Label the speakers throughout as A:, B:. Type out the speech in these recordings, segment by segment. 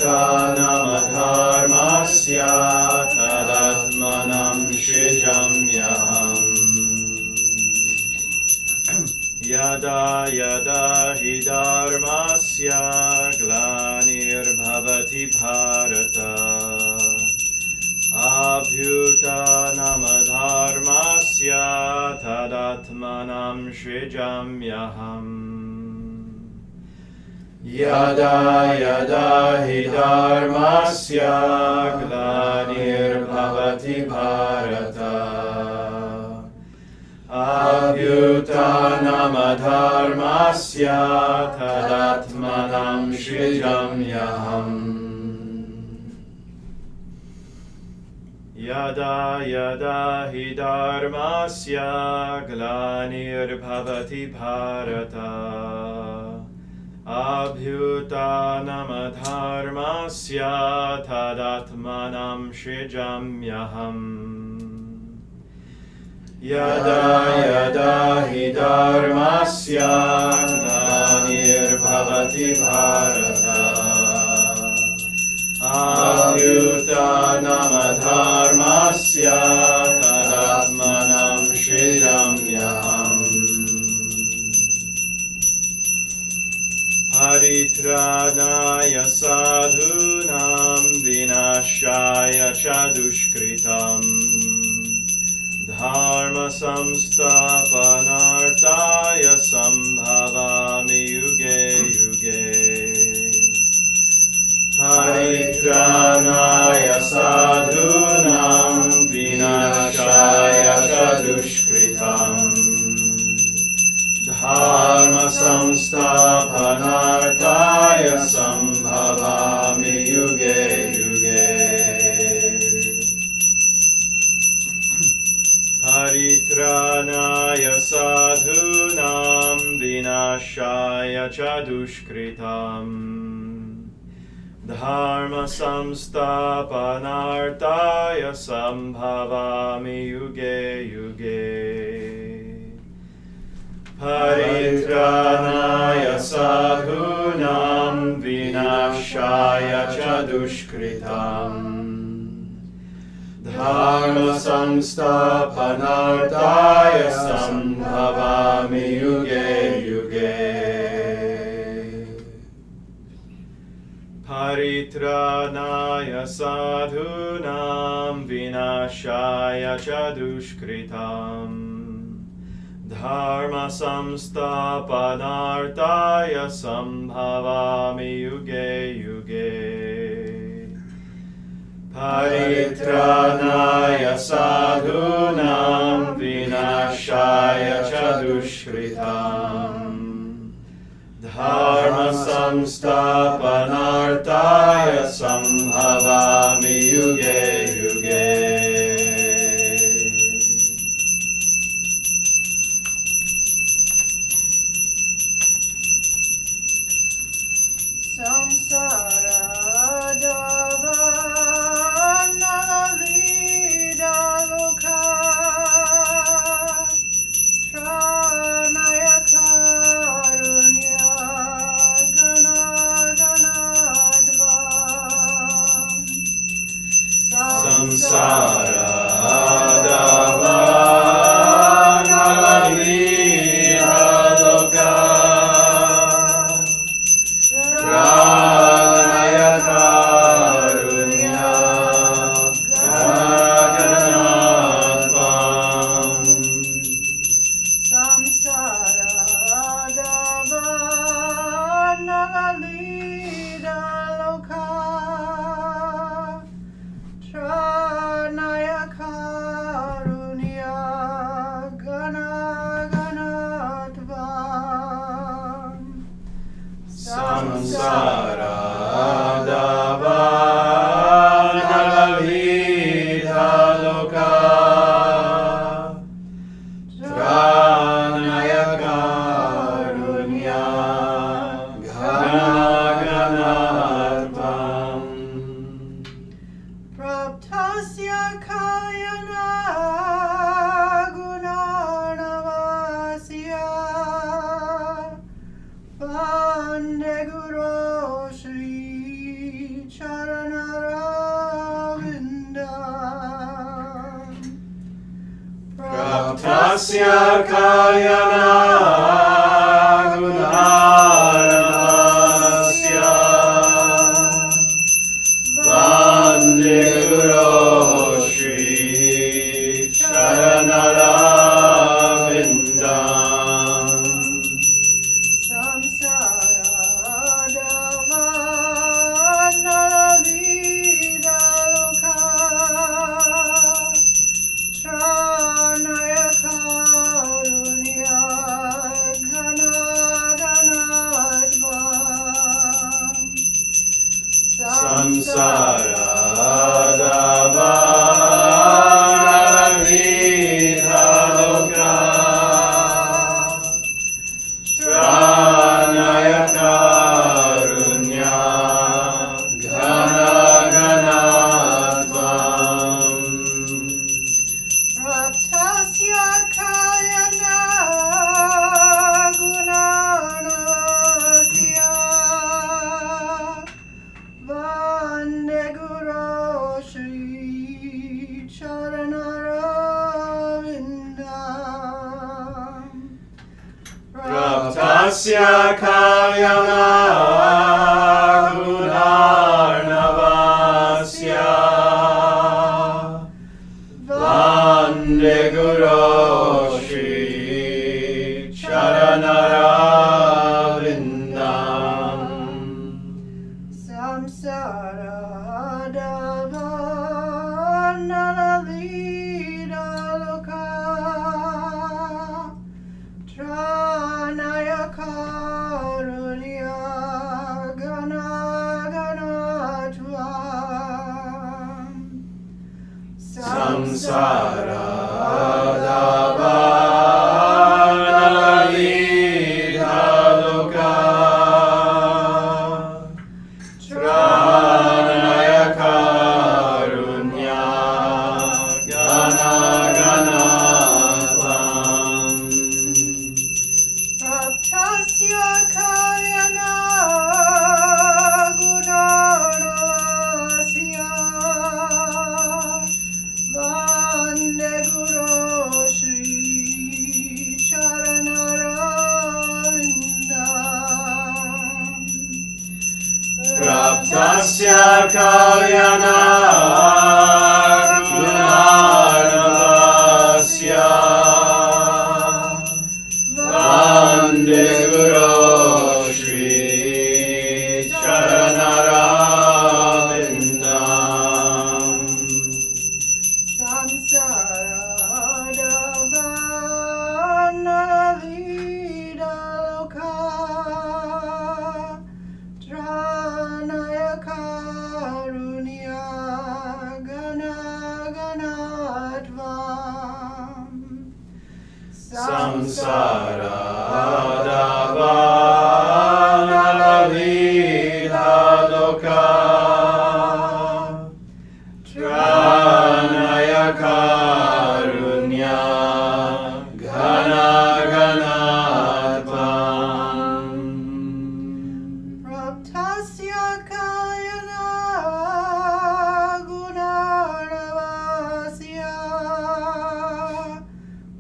A: Abhyutanam tadatmanam shrijamyaham. Yada yada hi dharmasya glanirbhavati bharata Abhyutanam dharmasya tadatmanam shrijamyaham. Yada yada hi dharmasya glanirbhavati bharata Abhyutanam dharmasya tadatmanam shrijamyaham. Yada yada hi dharmasya glanirbhavati bharata Abhyutanam dharmasya tadatmanam shrijamyaham. Yada yada hi dharmasya glanirbhavati bharata Abhyutanam dharmasya tadatmanam shrijamyaham. Paritranaya sadhunam vinashaya cha dushkritam Dharma samstapanartaya sambhavami yuge yuge. Paritranaya sadhunam vinashaya cha dushkritam Dharma samstapanartaya sambhavami yuge yuge. Paritranaya sadhunam vinashaya cha dushkritam Dharma samstapanartaya sambhavami yuge yuge. Paritranaya sadhunam vinashaya cha dushkritam Dharma samstapanartaya sambhavami yuge yuge. Paritranaya sadhunam vinashaya cha dushkritam Dharma samstapanartaya sambhavami yuge yuge. Paritranaya sadhunam vinashaya cha dushkritam Dharma samstapanartaya sambhavami yuge yuge.
B: Samsara davanavida loka tranaya karunya ganaganadvam
A: Samsara davanavida loka Pranaya karunya ganaganadvam
B: Samsara davanavida loka tranaya karunya ganaganadvam
A: Samsara davanavida loka Tranaya karunya ganaganadvam
B: Praptasya kayana gunanavasya Vande Guru Shri Charanaravinda
A: Praptasya kalyana gunarnavasya Vande Guru Shri Charanaravinda Samsaradavaradvidhaloka Tranaya karunya Ghana Ganatvam
B: Praptasya kalyana gunanavasya Vande Guru Shri Charanaravinda
A: Praptasya kalyana gunarnavasya Vande Guru Shri Charanaravinda
B: Samsaradavanaravidaloka Tranaya karunya ganaganatvam
A: Samsaradavanaravidhaloka Tranaya karunya Ghana Ganatvam
B: Praptasya kalyana gunanavasya Vande Guru Shri Charanaravinda
A: Praptasya kalyana gunarnavasya Vande Guru Shri Charanaravinda
B: Samsaradavanaravidaloka Tranaya karunya ganaganatvam
A: Samsaradavanaravidhaloka Tranaya karunya Ghana Ganatvam
B: Praptasya kalyana gunanavasya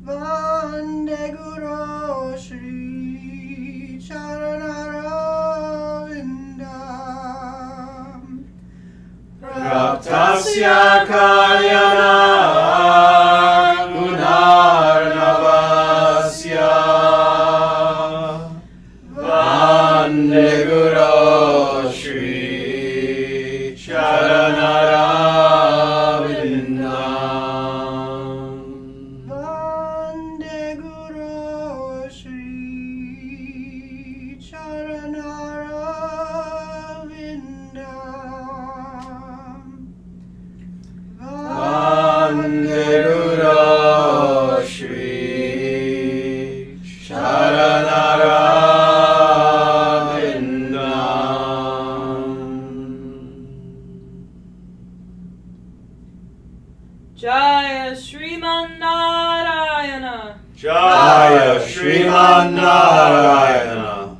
B: Vande Guru Shri Charanaravinda
A: Praptasya kalyana gunarnavasya Vande Guru Shri Charanaravinda
B: Vande Guru Shri Charanaravinda
A: Vande Guru Shri Charanaravinda
C: Jaya Shriman Narayana.
A: Jaya Shriman Narayana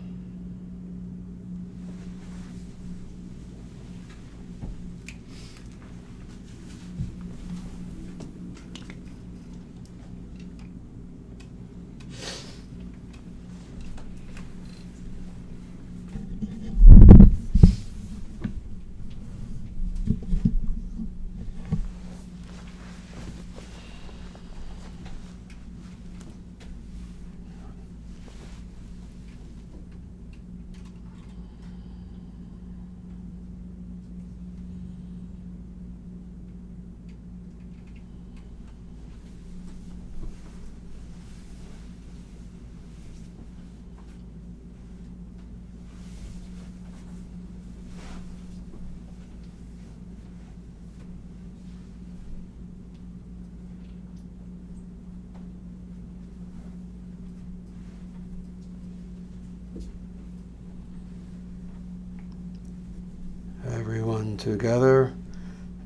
D: And together,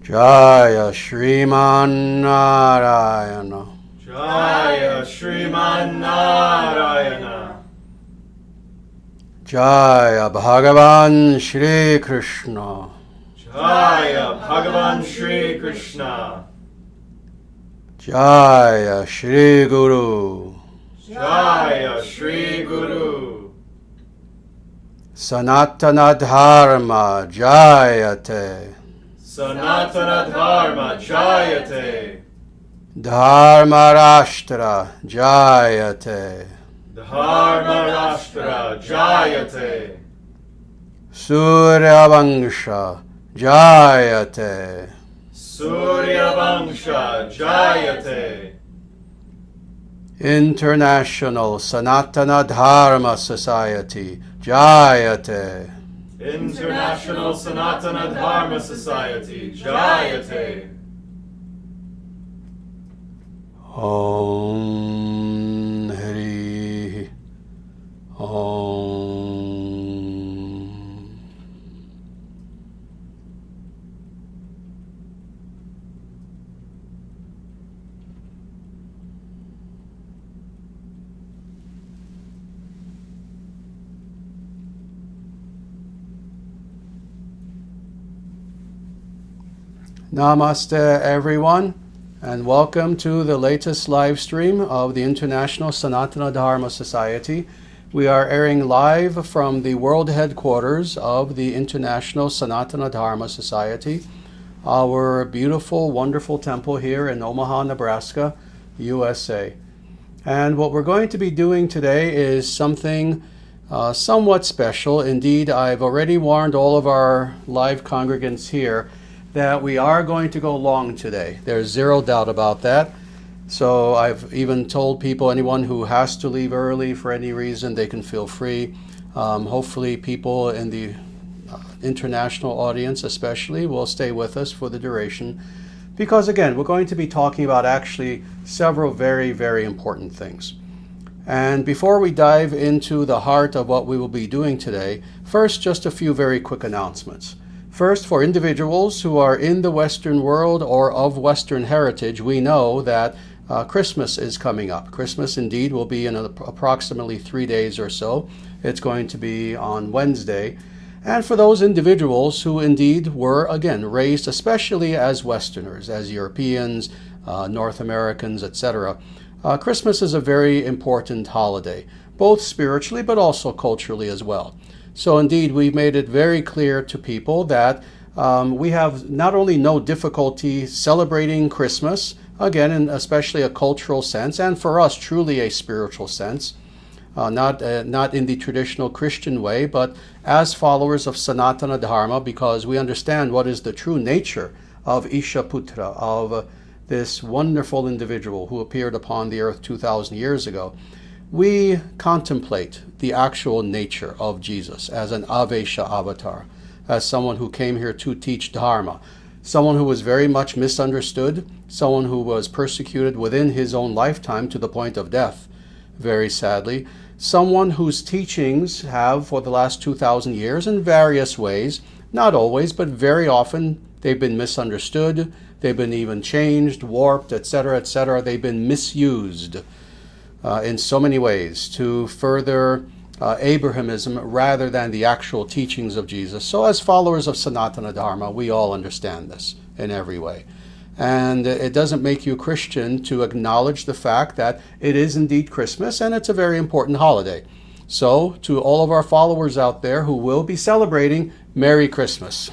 D: Jaya Shriman Narayana.
A: Jaya Shriman Narayana.
D: Jaya Bhagavan Shri Krishna.
A: Jaya Bhagavan Shri Krishna.
D: Jaya Shri Guru.
A: Jaya Shri Guru.
D: Sanatana Dharma Jayate.
A: Sanatana Dharma Jayate.
D: Dharma Rashtra Jayate.
A: Dharma Rashtra Jayate.
D: Surya Vangsha Jayate.
A: Surya Vangsha Jayate.
D: International Sanatana Dharma Society Jayate.
A: International Sanatana Dharma Society Jayate.
D: Om Hari Om. Namaste everyone, and welcome to the latest live stream of the International Sanatana Dharma Society. We are airing live from the world headquarters of the International Sanatana Dharma Society, our beautiful, wonderful temple here in Omaha, Nebraska, USA. And what we're going to be doing today is something somewhat special. Indeed, I've already warned all of our live congregants here that we are going to go long today. There's zero doubt about that. So I've even told people, anyone who has to leave early for any reason, they can feel free. Hopefully people in the international audience especially will stay with us for the duration, because again, we're going to be talking about actually several very, very important things. And before we dive into the heart of what we will be doing today, first just a few very quick announcements. First, for individuals who are in the Western world or of Western heritage, we know that Christmas is coming up. Christmas indeed will be in approximately 3 days or so. It's going to be on Wednesday. And for those individuals who indeed were, again, raised especially as Westerners, as Europeans, North Americans, etc., Christmas is a very important holiday, both spiritually but also culturally as well. So indeed, we've made it very clear to people that we have not only no difficulty celebrating Christmas, again, in especially a cultural sense, and for us, truly a spiritual sense, not in the traditional Christian way, but as followers of Sanatana Dharma, because we understand what is the true nature of Ishaputra, of this wonderful individual who appeared upon the earth 2,000 years ago. We contemplate the actual nature of Jesus as an Avesha avatar, as someone who came here to teach Dharma, someone who was very much misunderstood, someone who was persecuted within his own lifetime to the point of death, very sadly, someone whose teachings have, for the last 2,000 years, in various ways, not always, but very often, they've been misunderstood, they've been even changed, warped, etc., etc., they've been misused in so many ways to further Abrahamism rather than the actual teachings of Jesus. So as followers of Sanatana Dharma, we all understand this in every way. And it doesn't make you a Christian to acknowledge the fact that it is indeed Christmas and it's a very important holiday. So to all of our followers out there who will be celebrating, Merry Christmas.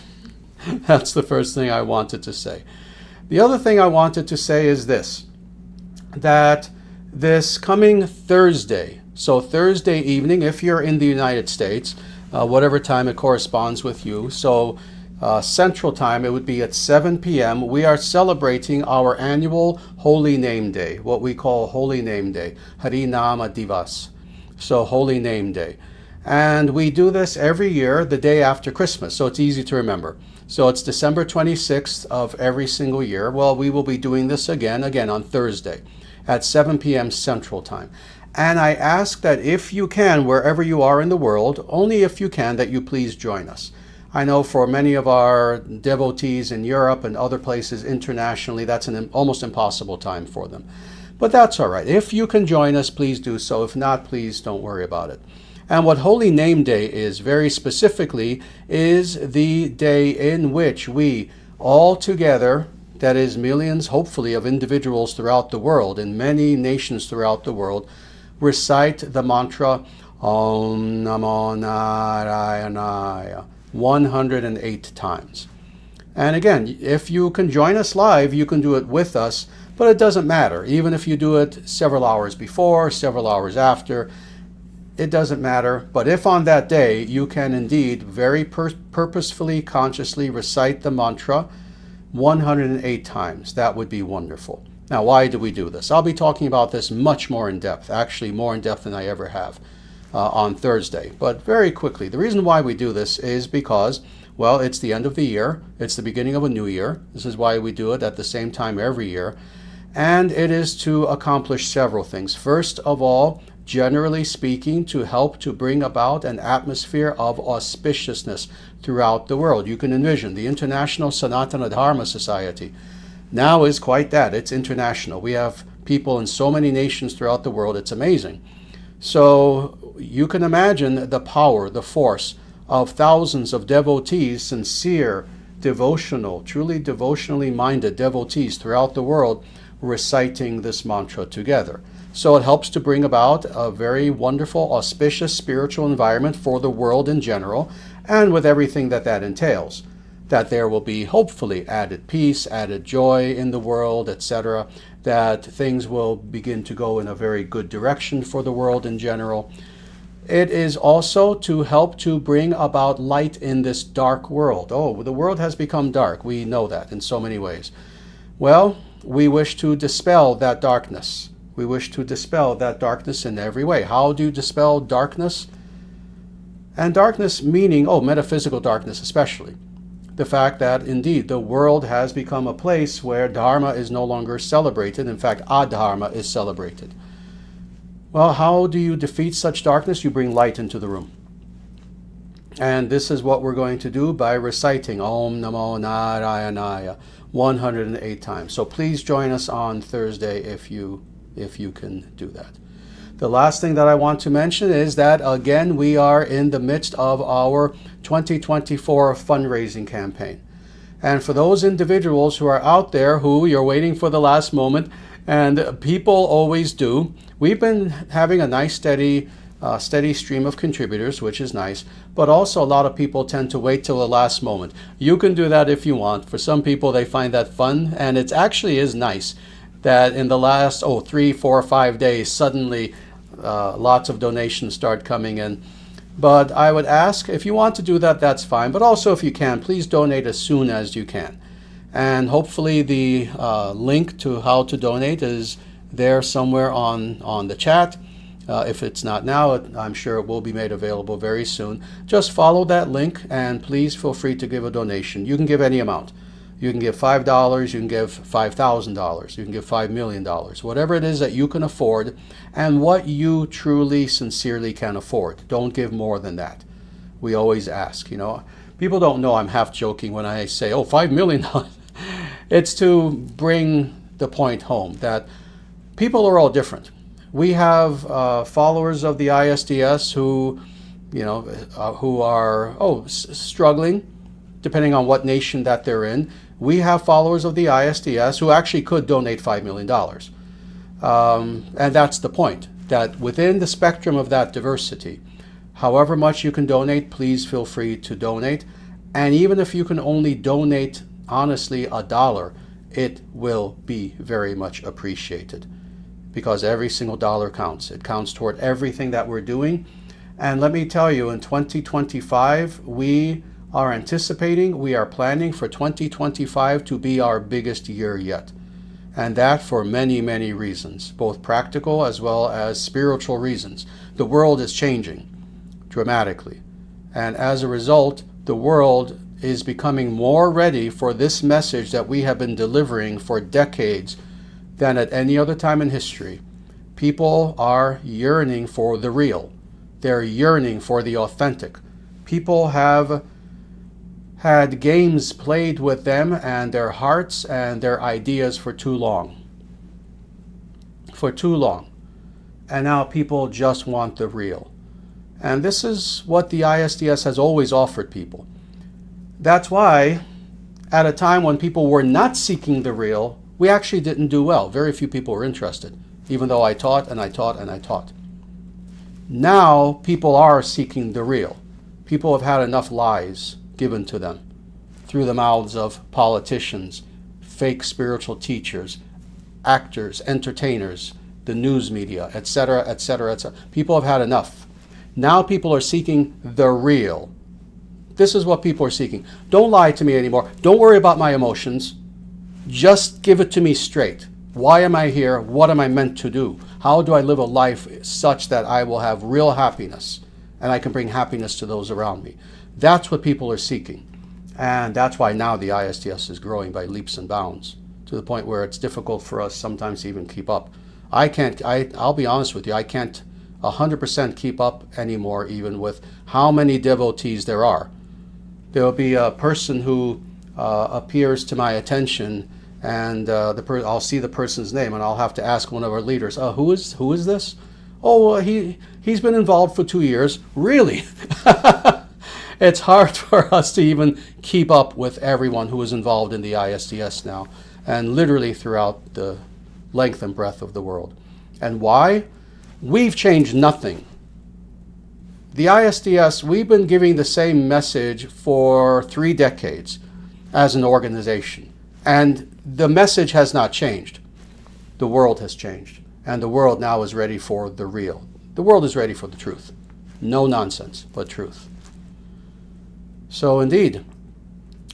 D: That's the first thing I wanted to say. The other thing I wanted to say is this, that this coming Thursday, so Thursday evening, if you're in the United States, whatever time it corresponds with you, so Central Time, it would be at 7 p.m., we are celebrating our annual Holy Name Day, what we call Holy Name Day, Hari Nama Divas, so Holy Name Day. And we do this every year, the day after Christmas, so it's easy to remember. So it's December 26th of every single year. Well, we will be doing this again on Thursday at 7 p.m. Central Time. And I ask that if you can, wherever you are in the world, only if you can, that you please join us. I know for many of our devotees in Europe and other places internationally, that's an almost impossible time for them. But that's all right. If you can join us, please do so. If not, please don't worry about it. And what Holy Name Day is, very specifically, is the day in which we all together, that is millions, hopefully, of individuals throughout the world, in many nations throughout the world, recite the mantra Om Namo Narayanaya 108 times. And again, if you can join us live, you can do it with us, but it doesn't matter. Even if you do it several hours before, several hours after, it doesn't matter. But if on that day you can indeed very purposefully, consciously recite the mantra 108 times, that would be wonderful. Now, why do we do this? I'll be talking about this much more in depth, actually more in depth than I ever have on Thursday. But very quickly, the reason why we do this is because, well, it's the end of the year. It's the beginning of a new year. This is why we do it at the same time every year. And it is to accomplish several things. First of all, generally speaking, to help to bring about an atmosphere of auspiciousness throughout the world. You can envision the International Sanatana Dharma Society now is quite that. It's international. We have people in so many nations throughout the world. It's amazing. So you can imagine the power, the force of thousands of devotees, sincere, devotional, truly devotionally minded devotees throughout the world reciting this mantra together. So it helps to bring about a very wonderful, auspicious spiritual environment for the world in general, and with everything that that entails. That there will be hopefully added peace, added joy in the world, etc. That things will begin to go in a very good direction for the world in general. It is also to help to bring about light in this dark world. Oh, the world has become dark. We know that in so many ways. Well, we wish to dispel that darkness. We wish to dispel that darkness in every way. How do you dispel darkness? And darkness meaning, metaphysical darkness especially. The fact that indeed the world has become a place where Dharma is no longer celebrated. In fact, adharma is celebrated. Well, how do you defeat such darkness? You bring light into the room. And this is what we're going to do by reciting Om Namo Narayanaya 108 times. So please join us on Thursday if you can do that. The last thing that I want to mention is that, again, we are in the midst of our 2024 fundraising campaign. And for those individuals who are out there who you're waiting for the last moment, and people always do, we've been having a nice steady stream of contributors, which is nice, but also a lot of people tend to wait till the last moment. You can do that if you want. For some people, they find that fun, and it actually is nice that in the last 3, 4, 5 days, suddenly lots of donations start coming in. But I would ask, if you want to do that, that's fine. But also, if you can, please donate as soon as you can. And hopefully the link to how to donate is there somewhere on the chat. If it's not now, I'm sure it will be made available very soon. Just follow that link, and please feel free to give a donation. You can give any amount. You can give $5, you can give $5,000, you can give $5 million, whatever it is that you can afford and what you truly, sincerely can afford. Don't give more than that. We always ask, people don't know I'm half joking when I say, $5 million. It's to bring the point home that people are all different. We have followers of the ISDS who are struggling, depending on what nation that they're in. We have followers of the ISDS who actually could donate $5 million. And that's the point, that within the spectrum of that diversity, however much you can donate, please feel free to donate. And even if you can only donate, honestly, $1, it will be very much appreciated, because every single dollar counts. It counts toward everything that we're doing. And let me tell you, in 2025, we are planning for 2025 to be our biggest year yet. And that for many, many reasons, both practical as well as spiritual reasons. The world is changing dramatically. And as a result, the world is becoming more ready for this message that we have been delivering for decades than at any other time in history. People are yearning for the real. They're yearning for the authentic. People have had games played with them and their hearts and their ideas for too long. For too long. And now people just want the real. And this is what the ISDS has always offered people. That's why, at a time when people were not seeking the real, we actually didn't do well. Very few people were interested, even though I taught and I taught and I taught. Now people are seeking the real. People have had enough lies given to them through the mouths of politicians, fake spiritual teachers, actors, entertainers, the news media, etc., etc., etc. People have had enough. Now people are seeking the real. This is what people are seeking. Don't lie to me anymore. Don't worry about my emotions. Just give it to me straight. Why am I here? What am I meant to do? How do I live a life such that I will have real happiness and I can bring happiness to those around me? That's what people are seeking. And that's why now the ISDS is growing by leaps and bounds to the point where it's difficult for us sometimes to even keep up. I'll be honest with you, I can't 100% keep up anymore, even with how many devotees there are. There will be a person who appears to my attention, and I'll see the person's name, and I'll have to ask one of our leaders, who is this? Oh, he's been involved for 2 years. Really? It's hard for us to even keep up with everyone who is involved in the ISDS now, and literally throughout the length and breadth of the world. And why? We've changed nothing. The ISDS, we've been giving the same message for 3 decades as an organization. And the message has not changed. The world has changed. And the world now is ready for the real. The world is ready for the truth. No nonsense, but truth. So indeed,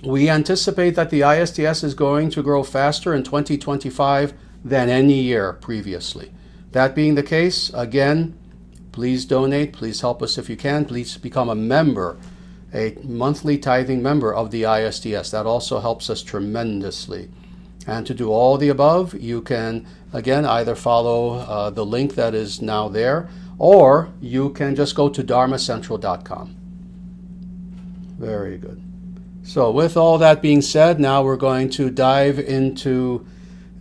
D: we anticipate that the ISDS is going to grow faster in 2025 than any year previously. That being the case, again, please donate, please help us if you can, please become a member, a monthly tithing member of the ISDS. That also helps us tremendously. And to do all the above, you can, again, either follow the link that is now there, or you can just go to dharmacentral.com. Very good. So with all that being said, now we're going to dive into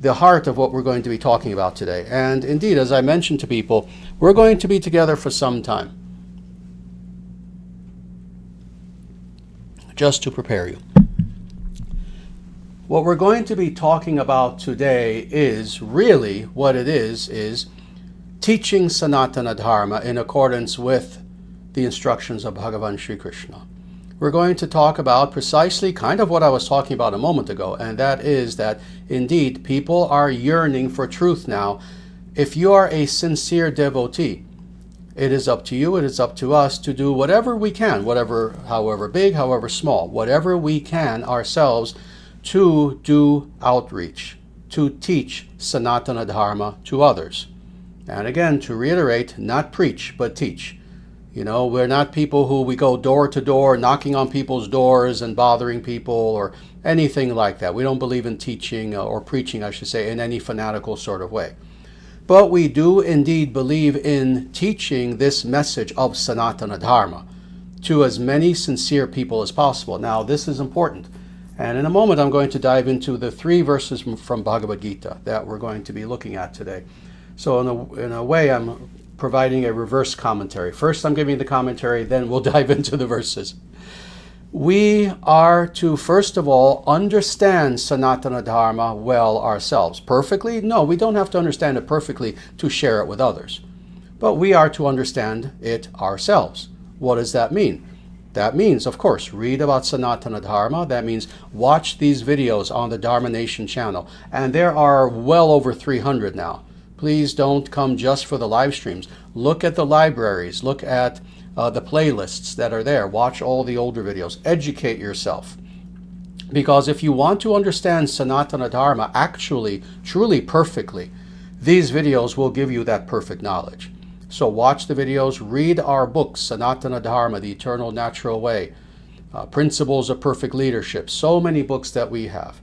D: the heart of what we're going to be talking about today. And indeed, as I mentioned to people, we're going to be together for some time. Just to prepare you. What we're going to be talking about today is really what it is teaching Sanatana Dharma in accordance with the instructions of Bhagavan Sri Krishna. We're going to talk about precisely kind of what I was talking about a moment ago, and that is that indeed people are yearning for truth now. If you are a sincere devotee, it is up to you, it is up to us to do whatever we can, however big, however small, whatever we can ourselves to do outreach, to teach Sanatana Dharma to others. And again, to reiterate, not preach, but teach. You know, we're not people who we go door to door, knocking on people's doors and bothering people or anything like that. We don't believe in teaching or preaching, I should say, in any fanatical sort of way. But we do indeed believe in teaching this message of Sanatana Dharma to as many sincere people as possible. Now, this is important. And in a moment, I'm going to dive into the 3 verses from Bhagavad Gita that we're going to be looking at today. So in a way, I'm providing a reverse commentary. First, I'm giving the commentary, then we'll dive into the verses. We are to, first of all, understand Sanatana Dharma well ourselves. Perfectly? No, we don't have to understand it perfectly to share it with others. But we are to understand it ourselves. What does that mean? That means, of course, read about Sanatana Dharma. That means watch these videos on the Dharma Nation channel. And there are well over 300 now. Please don't come just for the live streams. Look at the libraries. Look at the playlists that are there. Watch all the older videos. Educate yourself. Because if you want to understand Sanatana Dharma actually, truly perfectly, these videos will give you that perfect knowledge. So watch the videos. Read our books, Sanatana Dharma, The Eternal Natural Way, Principles of Perfect Leadership. So many books that we have.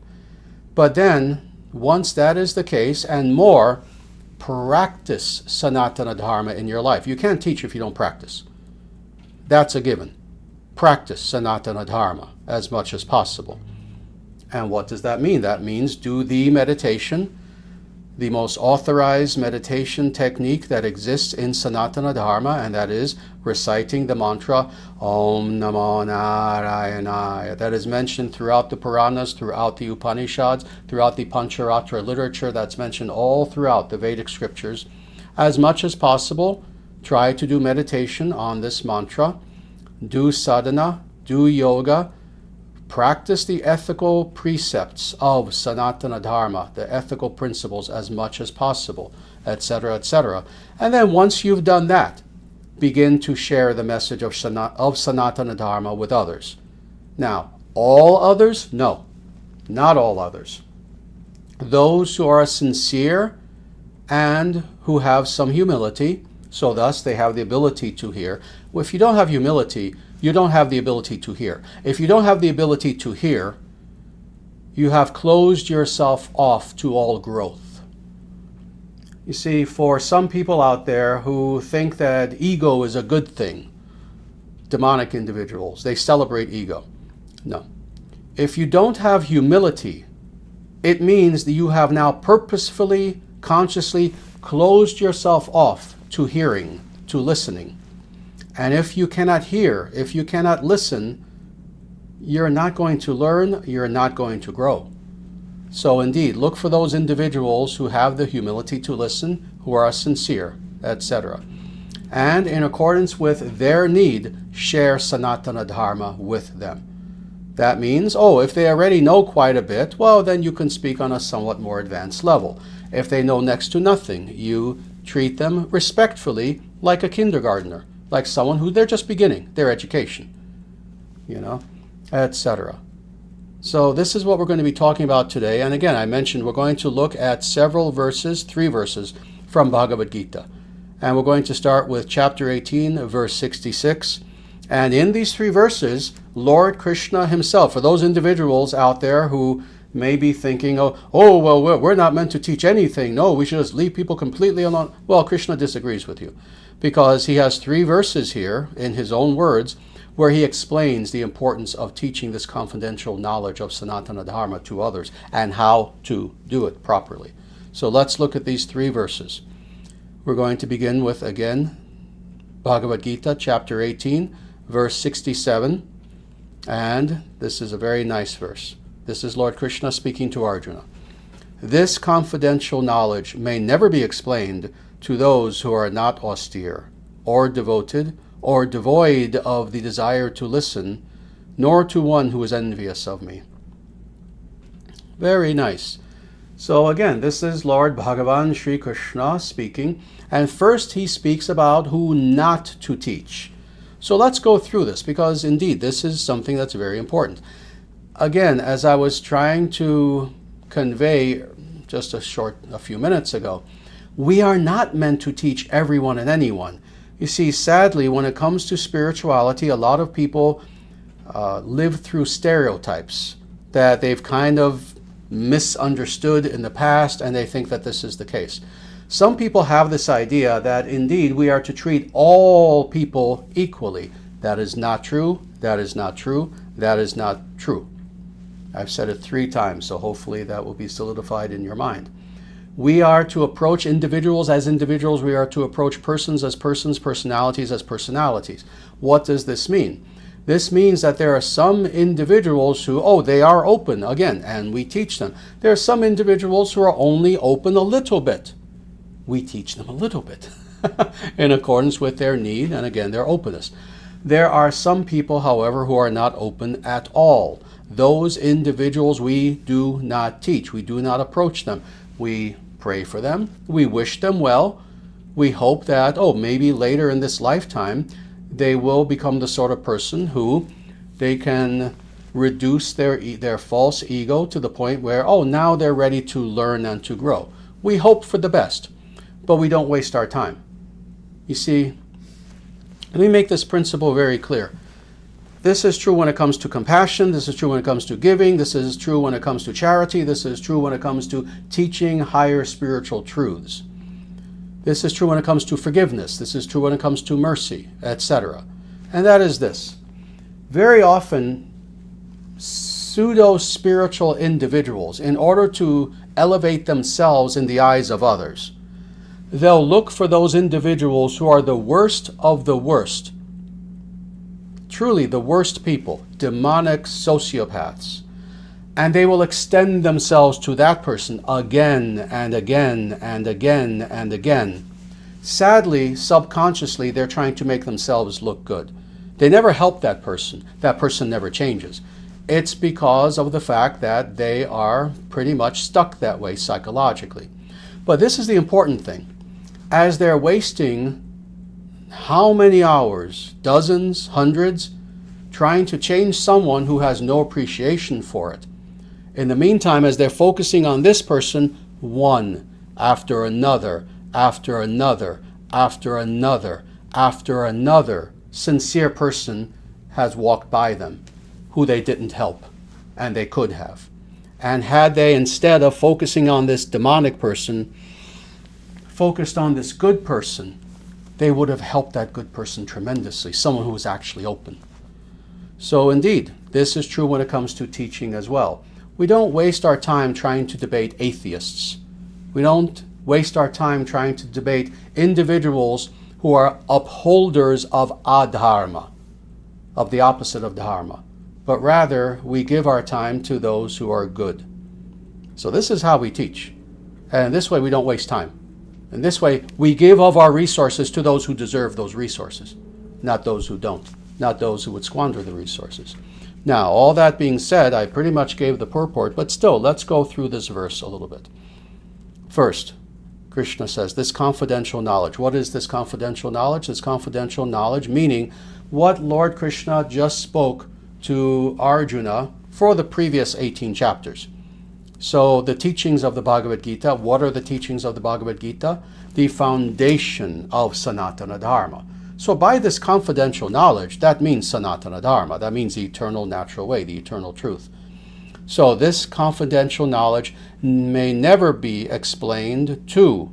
D: But then, once that is the case and more, practice Sanatana Dharma in your life. You can't teach if you don't practice. That's a given. practice Sanatana Dharma as much as possible. And what does that mean? That means do the meditation, the most authorized meditation technique that exists in Sanatana Dharma, and that is reciting the mantra Om Namo Narayanaya. That is mentioned throughout the Puranas, throughout the Upanishads, throughout the Pancharatra literature. That's mentioned all throughout the Vedic scriptures. As much as possible, try to do meditation on this mantra. Do sadhana, do yoga, practice the ethical precepts of Sanatana Dharma, the ethical principles as much as possible, etc., etc. And then once you've done that, begin to share the message of Sanatana Dharma with others. Now, all others? No, not all others. Those who are sincere and who have some humility, so thus they have the ability to hear. Well, if you don't have humility, you don't have the ability to hear. If you don't have the ability to hear, you have closed yourself off to all growth. You see, for some people out there who think that ego is a good thing, demonic individuals, they celebrate ego. No. If you don't have humility, it means that you have now purposefully, consciously closed yourself off to hearing, to listening. And if you cannot hear, if you cannot listen, you're not going to learn, you're not going to grow. So indeed, look for those individuals who have the humility to listen, who are sincere, etc. And in accordance with their need, share Sanatana Dharma with them. That means, if they already know quite a bit, well, then you can speak on a somewhat more advanced level. If they know next to nothing, you treat them respectfully like a kindergartner, like someone who they're just beginning their education, etc. So this is what we're going to be talking about today. And again, I mentioned we're going to look at several verses, 3 verses from Bhagavad Gita. And we're going to start with chapter 18, verse 66. And in these 3 verses, Lord Krishna himself, for those individuals out there who may be thinking, we're not meant to teach anything. No, we should just leave people completely alone. Well, Krishna disagrees with you, because he has 3 verses here in his own words where he explains the importance of teaching this confidential knowledge of Sanatana Dharma to others and how to do it properly. So let's look at these 3 verses. We're going to begin with, again, Bhagavad Gita, chapter 18, verse 67. And this is a very nice verse. This is Lord Krishna speaking to Arjuna. This confidential knowledge may never be explained to those who are not austere, or devoted, or devoid of the desire to listen, nor to one who is envious of me. Very nice. So again, this is Lord Bhagavan Sri Krishna speaking, and first he speaks about who not to teach. So let's go through this, because indeed this is something that's very important. Again, as I was trying to convey just a few minutes ago, we are not meant to teach everyone and anyone. You see, sadly, when it comes to spirituality, a lot of people live through stereotypes that they've kind of misunderstood in the past, and they think that this is the case. Some people have this idea that indeed we are to treat all people equally. That is not true. That is not true. That is not true. I've said it 3 times, so hopefully that will be solidified in your mind. We are to approach individuals as individuals. We are to approach persons as persons, personalities as personalities. What does this mean? This means that there are some individuals who, they are open, again, and we teach them. There are some individuals who are only open a little bit. We teach them a little bit in accordance with their need and, again, their openness. There are some people, however, who are not open at all. Those individuals we do not teach. We do not approach them. We pray for them. We wish them well. We hope that, maybe later in this lifetime, they will become the sort of person who they can reduce their false ego to the point where, now they're ready to learn and to grow. We hope for the best, but we don't waste our time. You see, let me make this principle very clear. This is true when it comes to compassion. This is true when it comes to giving. This is true when it comes to charity. This is true when it comes to teaching higher spiritual truths. This is true when it comes to forgiveness. This is true when it comes to mercy, etc. And that is this. very often pseudo-spiritual individuals, in order to elevate themselves in the eyes of others, they'll look for those individuals who are the worst of the worst, truly the worst people, demonic sociopaths, and they will extend themselves to that person again and again and again and again. Sadly, subconsciously, they're trying to make themselves look good. They never help that person. That person never changes. It's because of the fact that they are pretty much stuck that way psychologically. But this is the important thing. As they're wasting how many hours, dozens, hundreds, trying to change someone who has no appreciation for it, in the meantime, as they're focusing on this person, one after another, after another, after another, after another sincere person has walked by them who they didn't help, and they could have. And had they, instead of focusing on this demonic person, focused on this good person, they would have helped that good person tremendously, someone who was actually open. So indeed, this is true when it comes to teaching as well. We don't waste our time trying to debate atheists. We don't waste our time trying to debate individuals who are upholders of adharma, of the opposite of dharma. But rather, we give our time to those who are good. So this is how we teach. And this way we don't waste time. And this way we give of our resources to those who deserve those resources, not those who don't, not those who would squander the resources. Now, all that being said, I pretty much gave the purport, but still, let's go through this verse a little bit. First, Krishna says, this confidential knowledge. What is this confidential knowledge? This confidential knowledge, meaning what Lord Krishna just spoke to Arjuna for the previous 18 chapters. So the teachings of the Bhagavad Gita, what are the teachings of the Bhagavad Gita? The foundation of Sanatana Dharma. So by this confidential knowledge, that means Sanatana Dharma. That means the eternal natural way, the eternal truth. So this confidential knowledge may never be explained to.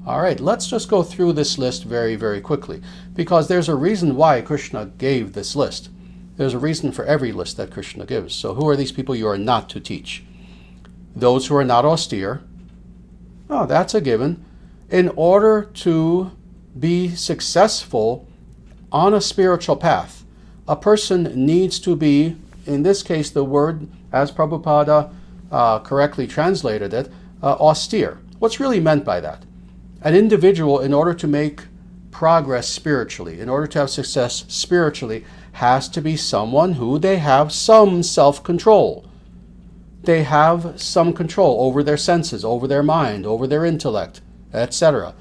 D: All right, let's just go through this list very, very quickly, because there's a reason why Krishna gave this list. There's a reason for every list that Krishna gives. So who are these people you are not to teach? Those who are not austere. Oh, that's a given. In order to be successful on a spiritual path, a person needs to be, in this case, the word, as Prabhupada correctly translated it, austere. What's really meant by that? An individual, in order to make progress spiritually, in order to have success spiritually, has to be someone who they have some self-control. They have some control over their senses, over their mind, over their intellect, etc.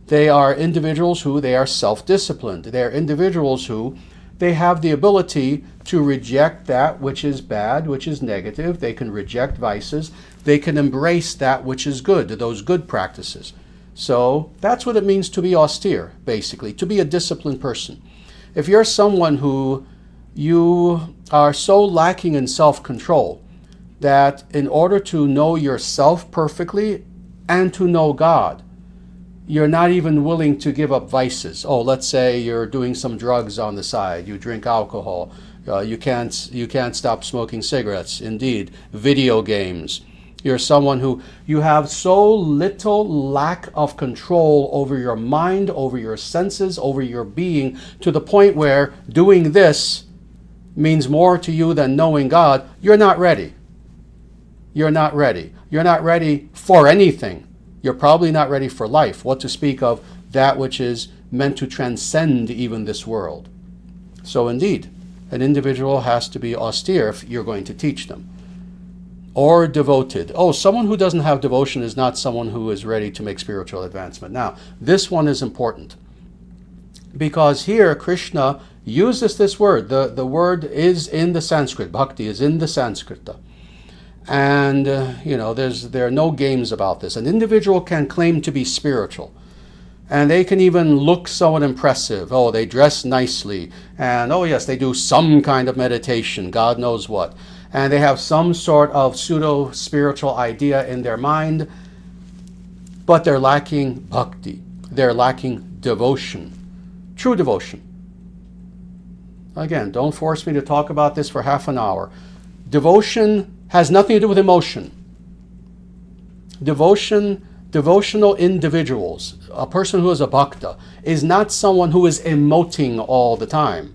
D: They are individuals who they are self-disciplined. They are individuals who they have the ability to reject that which is bad, which is negative. They can reject vices. They can embrace that which is good, those good practices. So that's what it means to be austere, basically, to be a disciplined person. If you're someone who you are so lacking in self-control that in order to know yourself perfectly and to know God, you're not even willing to give up vices. Oh, let's say you're doing some drugs on the side. You drink alcohol. You can't stop smoking cigarettes. Indeed, video games. You're someone who you have so little lack of control over your mind, over your senses, over your being, to the point where doing this means more to you than knowing God. You're not ready. You're not ready. You're not ready for anything. You're probably not ready for life, what to speak of that which is meant to transcend even this world. So indeed, an individual has to be austere if you're going to teach them. Or devoted. Oh, someone who doesn't have devotion is not someone who is ready to make spiritual advancement. Now, this one is important, because here Krishna uses this word. The word is in the Sanskrit. Bhakti is in the Sanskrit. And, there are no games about this. An individual can claim to be spiritual. And they can even look somewhat impressive. Oh, they dress nicely. And, oh yes, they do some kind of meditation, God knows what. And they have some sort of pseudo-spiritual idea in their mind. But they're lacking bhakti. They're lacking devotion. True devotion. Again, don't force me to talk about this for half an hour. Devotion has nothing to do with emotion. Devotional individuals, a person who is a bhakta, is not someone who is emoting all the time.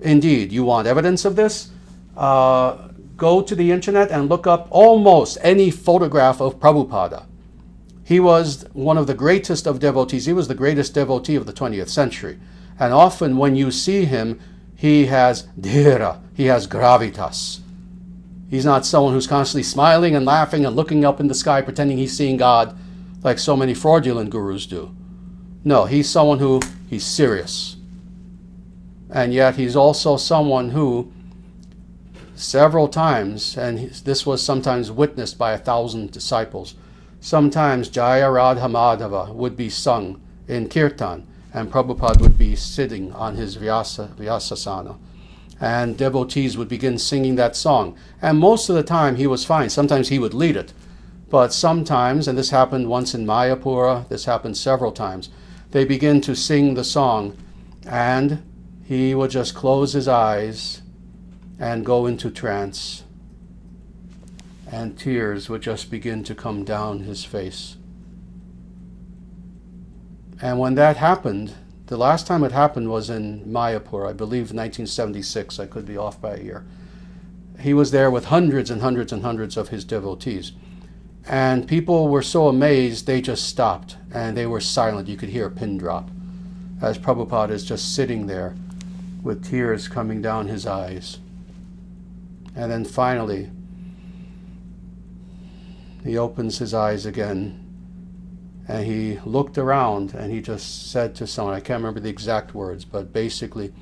D: Indeed, you want evidence of this? Go to the internet and look up almost any photograph of Prabhupada. He was one of the greatest of devotees. He was the greatest devotee of the 20th century. And often when you see him, he has dhira, he has gravitas. He's not someone who's constantly smiling and laughing and looking up in the sky pretending he's seeing God like so many fraudulent gurus do. No, he's someone who, he's serious. And yet he's also someone who several times, and this was sometimes witnessed by 1,000 disciples, sometimes Jaya Radha Madhava would be sung in kirtan, and Prabhupada would be sitting on his Vyasasana. And devotees would begin singing that song. And most of the time he was fine. Sometimes he would lead it. But sometimes, and this happened once in Mayapura, this happened several times, they begin to sing the song, and he would just close his eyes and go into trance. And tears would just begin to come down his face. And when that happened, the last time it happened was in Mayapur, I believe 1976, I could be off by a year. He was there with hundreds and hundreds and hundreds of his devotees. And people were so amazed, they just stopped and they were silent. You could hear a pin drop as Prabhupada is just sitting there with tears coming down his eyes. And then finally, he opens his eyes again. And he looked around and he just said to someone, I can't remember the exact words, but basically,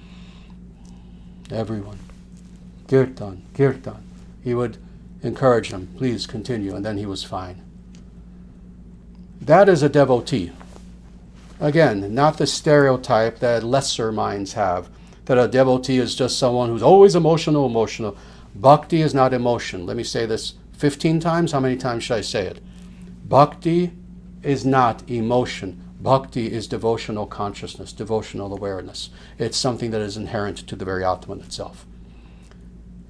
D: everyone, kirtan, kirtan. He would encourage them, please continue, and then he was fine. That is a devotee. Again, not the stereotype that lesser minds have, that a devotee is just someone who's always emotional. Bhakti is not emotion. Let me say this 15 times. How many times should I say it? Bhakti is not emotion. Bhakti is devotional consciousness, devotional awareness. It's something that is inherent to the very Atman itself.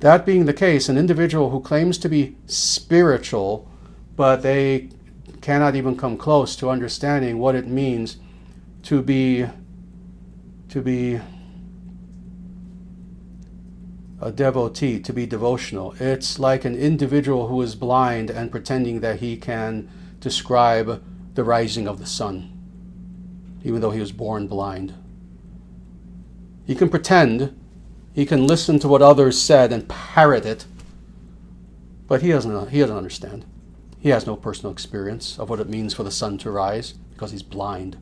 D: That being the case, an individual who claims to be spiritual, but they cannot even come close to understanding what it means to be a devotee, to be devotional. It's like an individual who is blind and pretending that he can describe the rising of the sun, even though he was born blind. He can pretend, he can listen to what others said and parrot it, but he doesn't understand. He has no personal experience of what it means for the sun to rise because he's blind.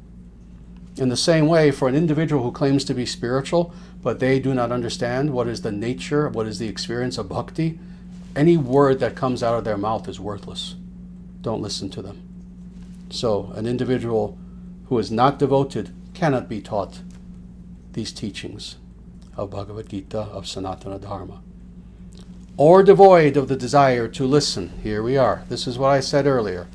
D: In the same way, for an individual who claims to be spiritual, but they do not understand what is the nature, what is the experience of bhakti, any word that comes out of their mouth is worthless. Don't listen to them. So an individual who is not devoted cannot be taught these teachings of Bhagavad Gita, of Sanatana Dharma. Or devoid of the desire to listen. Here we are. This is what I said earlier.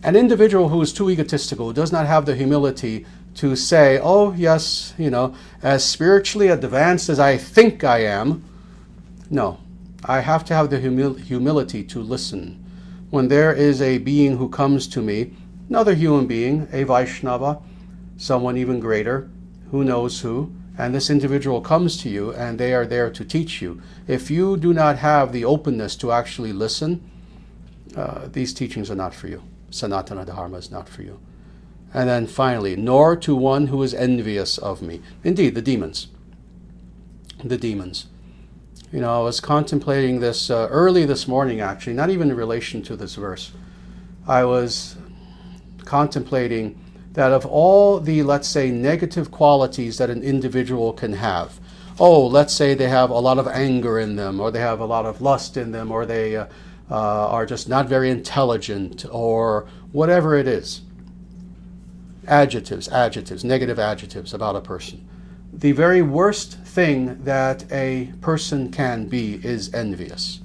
D: An individual who is too egotistical, who does not have the humility to say, oh yes, as spiritually advanced as I think I am. No, I have to have the humility to listen. When there is a being who comes to me, another human being, a Vaishnava, someone even greater, who knows who, and this individual comes to you and they are there to teach you. If you do not have the openness to actually listen, these teachings are not for you. Sanatana Dharma is not for you. And then finally, nor to one who is envious of me. Indeed, the demons. The demons. I was contemplating this early this morning, actually, not even in relation to this verse. I was contemplating that of all the, let's say, negative qualities that an individual can have, let's say they have a lot of anger in them, or they have a lot of lust in them, or they are just not very intelligent, or whatever it is. Adjectives, negative adjectives about a person. The very worst thing that a person can be is envious.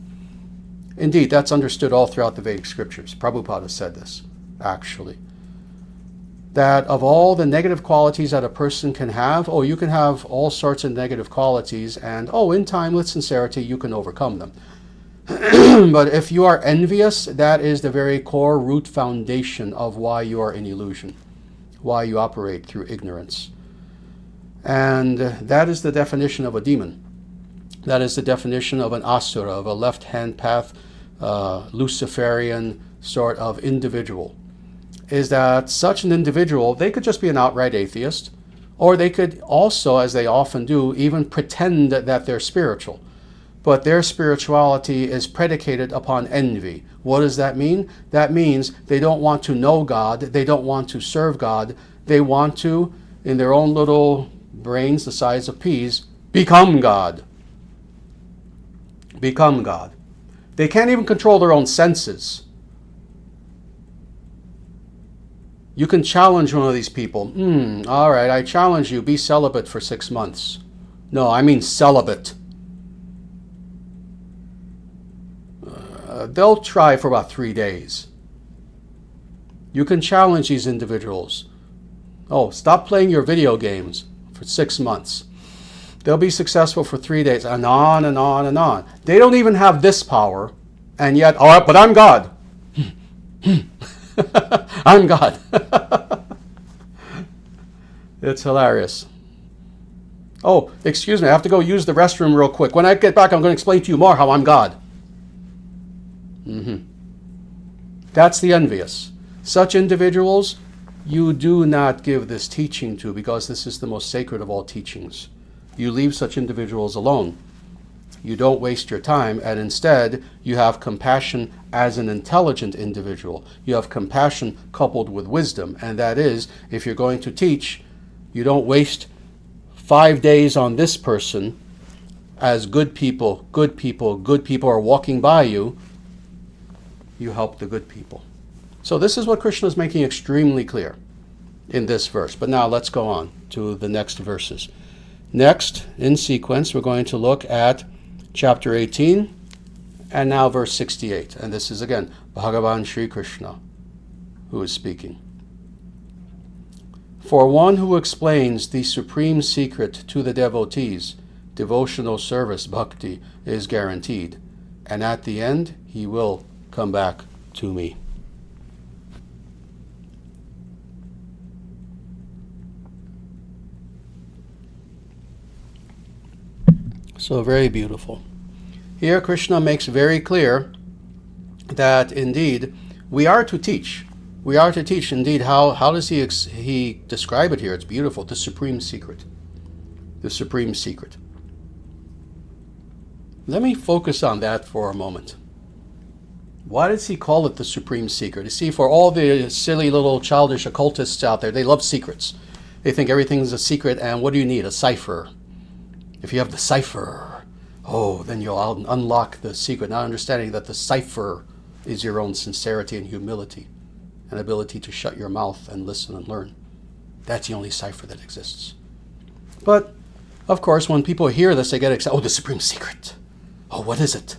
D: Indeed, that's understood all throughout the Vedic scriptures. Prabhupada said this, actually. that of all the negative qualities that a person can have, oh, you can have all sorts of negative qualities, and oh, in time, with sincerity, you can overcome them. But if you are envious, that is the very core root foundation of why you are in illusion, why you operate through ignorance. And that is the definition of a demon. That is the definition of an asura, of a left-hand path, Luciferian sort of individual. Is that such an individual, they could just be an outright atheist, or they could also, as they often do, even pretend that they're spiritual. But their spirituality is predicated upon envy. What does that mean? That means they don't want to know God, they don't want to serve God, they want to, in their own little brains the size of peas, become God. Become God. They can't even control their own senses. You can challenge one of these people. All right, I challenge you, be celibate for 6 months. No, I mean celibate. They'll try for about 3 days. You can challenge these individuals. Oh, stop playing your video games for 6 months. They'll be successful for 3 days, and on and on and on. They don't even have this power, and yet, all right, but I'm God. I'm God. It's hilarious. Oh, excuse me, I have to go use the restroom real quick. When I get back, I'm going to explain to you more how I'm God. That's the envious. Such individuals, you do not give this teaching to, because this is the most sacred of all teachings. You leave such individuals alone. You don't waste your time, and instead you have compassion as an intelligent individual. You have compassion coupled with wisdom, and that is, if you're going to teach, you don't waste 5 days on this person as good people are walking by you. You help the good people. So this is what Krishna is making extremely clear in this verse. But now let's go on to the next verses. Next, in sequence, we're going to look at chapter 18 and now verse 68. And this is again Bhagavan Sri Krishna who is speaking. For one who explains the supreme secret to the devotees, devotional service, bhakti, is guaranteed. And at the end, he will come back to me. So very beautiful. Here Krishna makes very clear that indeed we are to teach. We are to teach. Indeed, how does he describe it here? It's beautiful. The supreme secret. The supreme secret. Let me focus on that for a moment. Why does he call it the supreme secret? You see, for all the silly little childish occultists out there, they love secrets. They think everything's a secret, and what do you need? A cipher. If you have the cipher, oh, then you'll unlock the secret, not understanding that the cipher is your own sincerity and humility, and ability to shut your mouth and listen and learn. That's the only cipher that exists. But, of course, when people hear this, they get excited. Oh, the supreme secret. Oh, what is it?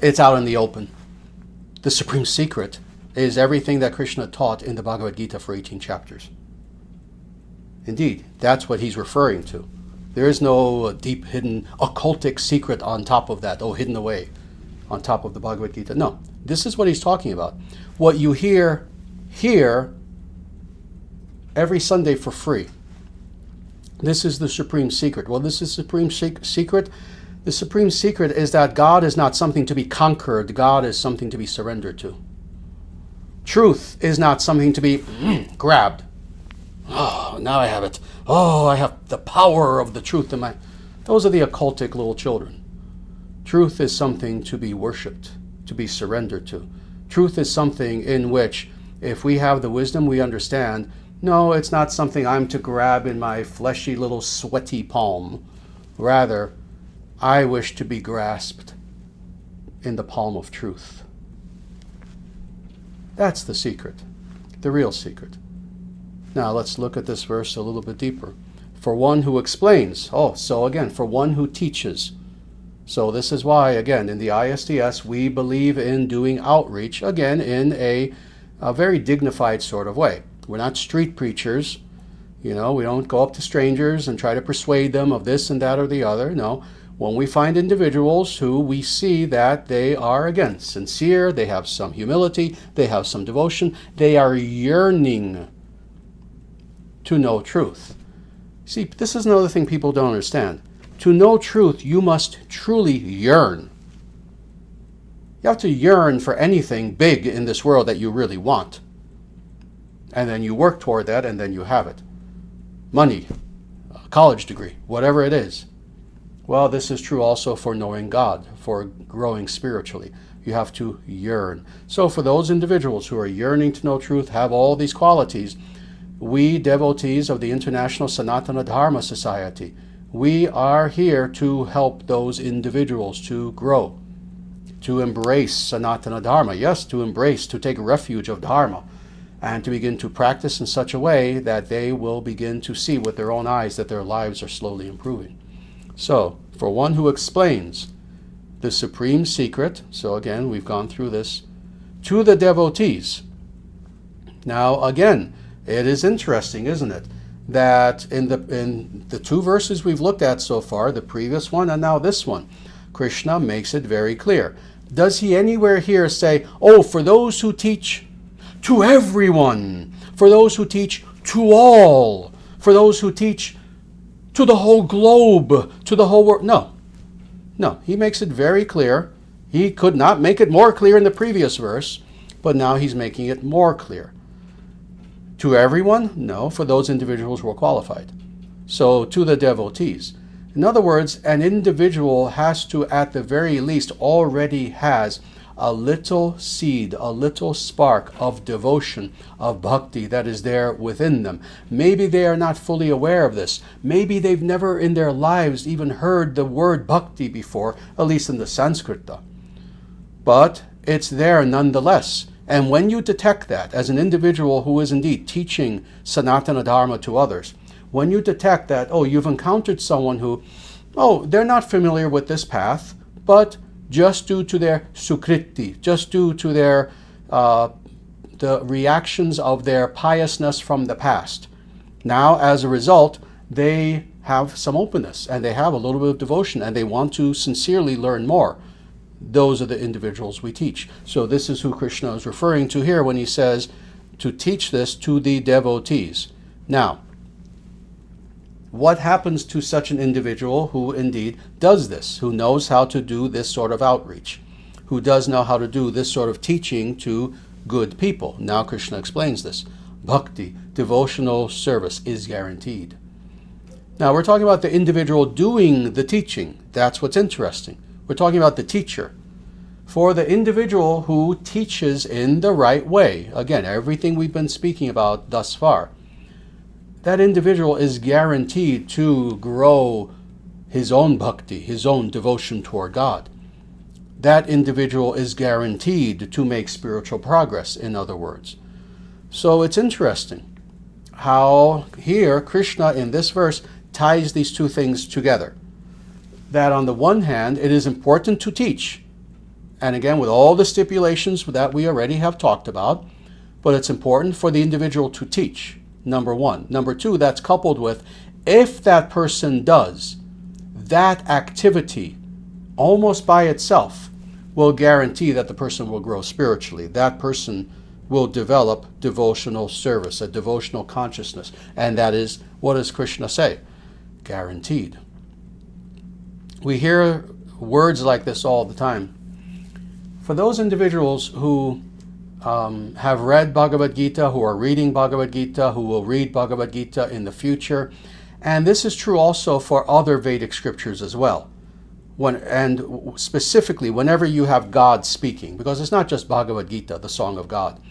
D: It's out in the open. The supreme secret is everything that Krishna taught in the Bhagavad Gita for 18 chapters. Indeed, that's what he's referring to. There is no deep hidden occultic secret on top of that, hidden away on top of the Bhagavad Gita. No, this is what he's talking about. What you hear here every Sunday for free. This is the supreme secret. Well, this is the supreme secret. The supreme secret is that God is not something to be conquered. God is something to be surrendered to. Truth is not something to be grabbed. Oh, now I have it. Oh, I have the power of the truth in my... Those are the occultic little children. Truth is something to be worshipped, to be surrendered to. Truth is something in which, if we have the wisdom, we understand, no, it's not something I'm to grab in my fleshy little sweaty palm. Rather, I wish to be grasped in the palm of truth. That's the secret, the real secret. Now let's look at this verse a little bit deeper. For one who explains, so again, for one who teaches. So this is why, again, in the ISDS, we believe in doing outreach, again, in a very dignified sort of way. We're not street preachers. We don't go up to strangers and try to persuade them of this and that or the other. No. When we find individuals who we see that they are, again, sincere, they have some humility, they have some devotion, they are yearning to know truth. See, this is another thing people don't understand. To know truth, you must truly yearn. You have to yearn for anything big in this world that you really want. And then you work toward that, and then you have it. Money, a college degree, whatever it is. Well, this is true also for knowing God, for growing spiritually. You have to yearn. So for those individuals who are yearning to know truth, have all these qualities, we devotees of the International Sanatana Dharma Society, we are here to help those individuals to grow, to embrace Sanatana Dharma. Yes, to embrace, to take refuge of Dharma, and to begin to practice in such a way that they will begin to see with their own eyes that their lives are slowly improving. So, for one who explains the supreme secret, so again, we've gone through this, to the devotees. Now, again, it is interesting, isn't it, that in the two verses we've looked at so far, the previous one and now this one, Krishna makes it very clear. Does he anywhere here say, oh, for those who teach to everyone, for those who teach to all, for those who teach to the whole globe, to the whole world? No, he makes it very clear. He could not make it more clear in the previous verse, but now he's making it more clear. To everyone? No, for those individuals who are qualified. So to the devotees. In other words, an individual has to, at the very least, already has a little seed, a little spark of devotion, of bhakti that is there within them. Maybe they are not fully aware of this. Maybe they've never in their lives even heard the word bhakti before, at least in the Sanskrit. But it's there nonetheless. And when you detect that as an individual who is indeed teaching Sanatana Dharma to others, when you detect that, oh, you've encountered someone who, oh, they're not familiar with this path, but just due to their sukriti, just due to their the reactions of their piousness from the past. Now, as a result, they have some openness and they have a little bit of devotion and they want to sincerely learn more. Those are the individuals we teach. So this is who Krishna is referring to here when he says to teach this to the devotees. Now, what happens to such an individual who indeed does this, who knows how to do this sort of outreach, who does know how to do this sort of teaching to good people? Now Krishna explains this. Bhakti, devotional service, is guaranteed. Now we're talking about the individual doing the teaching. That's what's interesting. We're talking about the teacher. For the individual who teaches in the right way, again, everything we've been speaking about thus far, that individual is guaranteed to grow his own bhakti, his own devotion toward God. That individual is guaranteed to make spiritual progress, in other words. So it's interesting how here Krishna in this verse ties these two things together. That on the one hand, it is important to teach, and again with all the stipulations that we already have talked about, but it's important for the individual to teach. Number one. Number two, that's coupled with, if that person does, that activity almost by itself will guarantee that the person will grow spiritually. That person will develop devotional service, a devotional consciousness. And that is, what does Krishna say? Guaranteed. We hear words like this all the time. For those individuals who have read Bhagavad Gita, who are reading Bhagavad Gita, who will read Bhagavad Gita in the future. And this is true also for other Vedic scriptures as well. And specifically, whenever you have God speaking, because it's not just Bhagavad Gita, the song of God.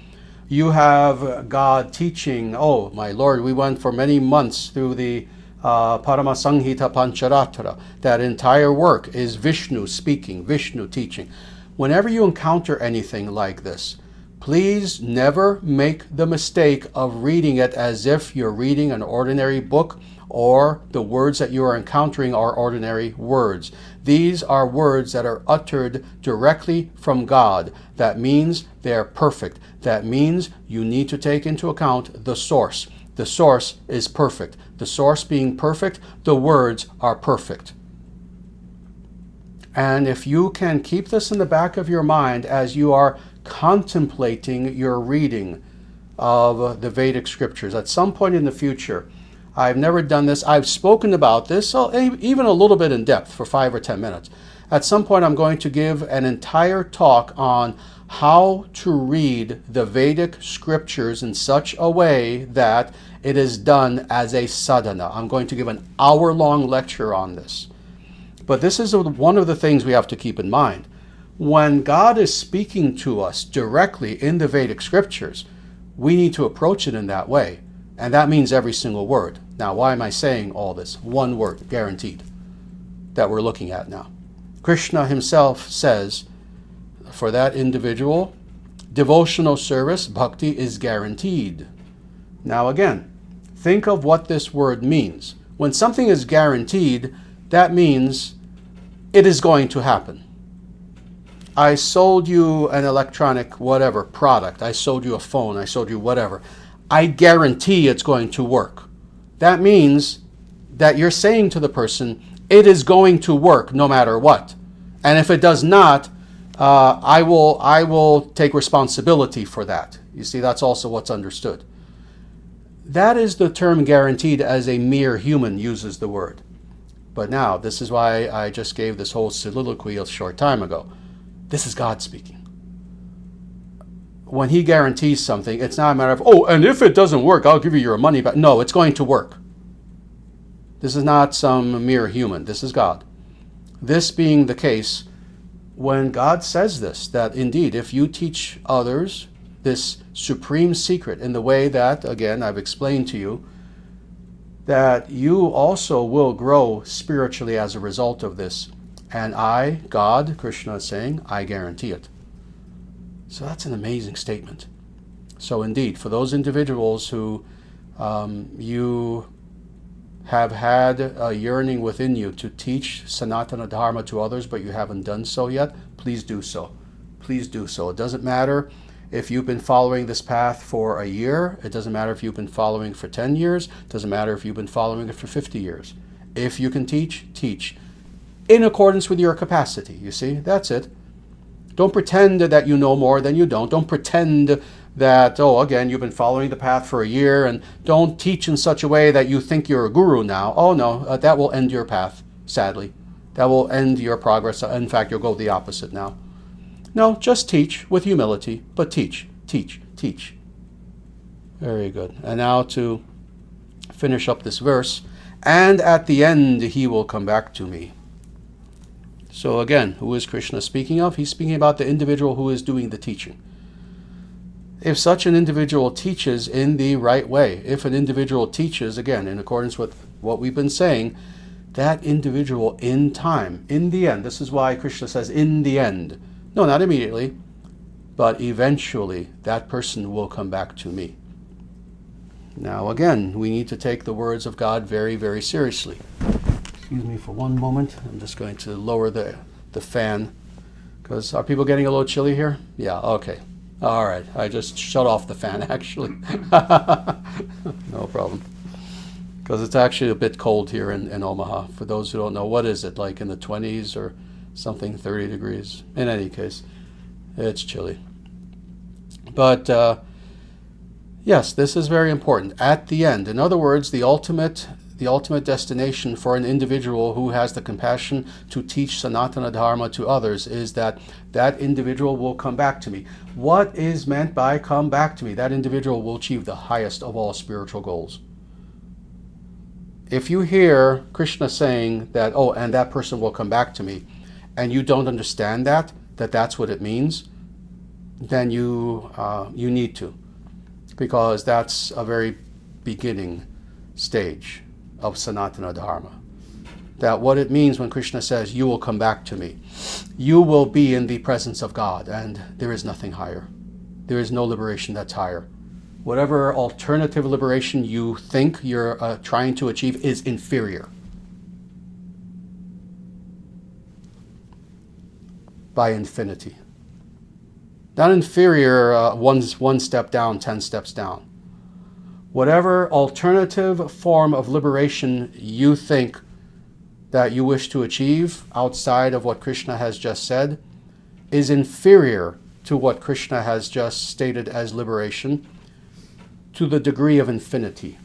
D: You have God teaching, oh my Lord, we went for many months through the Parama Sanghita Pancharatra. That entire work is Vishnu speaking, Vishnu teaching. Whenever you encounter anything like this, please never make the mistake of reading it as if you're reading an ordinary book or the words that you are encountering are ordinary words. These are words that are uttered directly from God. That means they are perfect. That means you need to take into account the source. The source is perfect. The source being perfect, the words are perfect. And if you can keep this in the back of your mind as you are contemplating your reading of the Vedic scriptures, at some point in the future, I've never done this. I've spoken about this, so even a little bit in depth for 5 or 10 minutes. At some point, I'm going to give an entire talk on how to read the Vedic scriptures in such a way that it is done as a sadhana. I'm going to give an hour-long lecture on this. But this is one of the things we have to keep in mind. When God is speaking to us directly in the Vedic scriptures, we need to approach it in that way. And that means every single word. Now, why am I saying all this? One word, guaranteed, that we're looking at now. Krishna himself says, for that individual, devotional service, bhakti, is guaranteed. Now again, think of what this word means. When something is guaranteed, that means it is going to happen. I sold you an electronic whatever product. I sold you a phone. I sold you whatever. I guarantee it's going to work. That means that you're saying to the person, it is going to work no matter what. And if it does not, I will take responsibility for that. You see, that's also what's understood. That is the term guaranteed as a mere human uses the word. But now, this is why I just gave this whole soliloquy a short time ago. This is God speaking. When he guarantees something, it's not a matter of, oh, and if it doesn't work, I'll give you your money back. No, it's going to work. This is not some mere human. This is God. This being the case, when God says this, that indeed, if you teach others this supreme secret in the way that, again, I've explained to you, that you also will grow spiritually as a result of this. And I, God, Krishna is saying, I guarantee it. So that's an amazing statement. So indeed, for those individuals who you have had a yearning within you to teach Sanatana Dharma to others, but you haven't done so yet, please do so. Please do so. It doesn't matter if you've been following this path for a year. It doesn't matter if you've been following for 10 years. It doesn't matter if you've been following it for 50 years. If you can teach, teach. In accordance with your capacity, you see? That's it. Don't pretend that you know more than you don't. Don't pretend that, oh, again, you've been following the path for a year, and don't teach in such a way that you think you're a guru now. Oh, no, that will end your path, sadly. That will end your progress. In fact, you'll go the opposite now. No, just teach with humility, but teach, teach, teach. Very good. And now to finish up this verse, and at the end he will come back to me. So again, who is Krishna speaking of? He's speaking about the individual who is doing the teaching. If such an individual teaches in the right way, if an individual teaches, again, in accordance with what we've been saying, that individual in time, in the end, this is why Krishna says in the end, no, not immediately, but eventually that person will come back to me. Now again, we need to take the words of God very, very seriously. Excuse me for one moment. I'm just going to lower the fan, because are people getting a little chilly here? Yeah, okay. All right, I just shut off the fan actually. No problem. Because it's actually a bit cold here in Omaha. For those who don't know, what is it, like in the 20s or something, 30 degrees? In any case, it's chilly. But yes, this is very important. At the end, in other words, the ultimate destination for an individual who has the compassion to teach Sanatana Dharma to others is that that individual will come back to me. What is meant by come back to me? That individual will achieve the highest of all spiritual goals. If you hear Krishna saying that, oh, and that person will come back to me, and you don't understand that that's what it means, then you need to, because that's a very beginning stage of Sanatana Dharma. That what it means when Krishna says, you will come back to me, you will be in the presence of God, and there is nothing higher. There is no liberation that's higher. Whatever alternative liberation you think you're trying to achieve is inferior. by infinity. Not inferior, one step down, 10 steps down. Whatever alternative form of liberation you think that you wish to achieve outside of what Krishna has just said is inferior to what Krishna has just stated as liberation to the degree of infinity.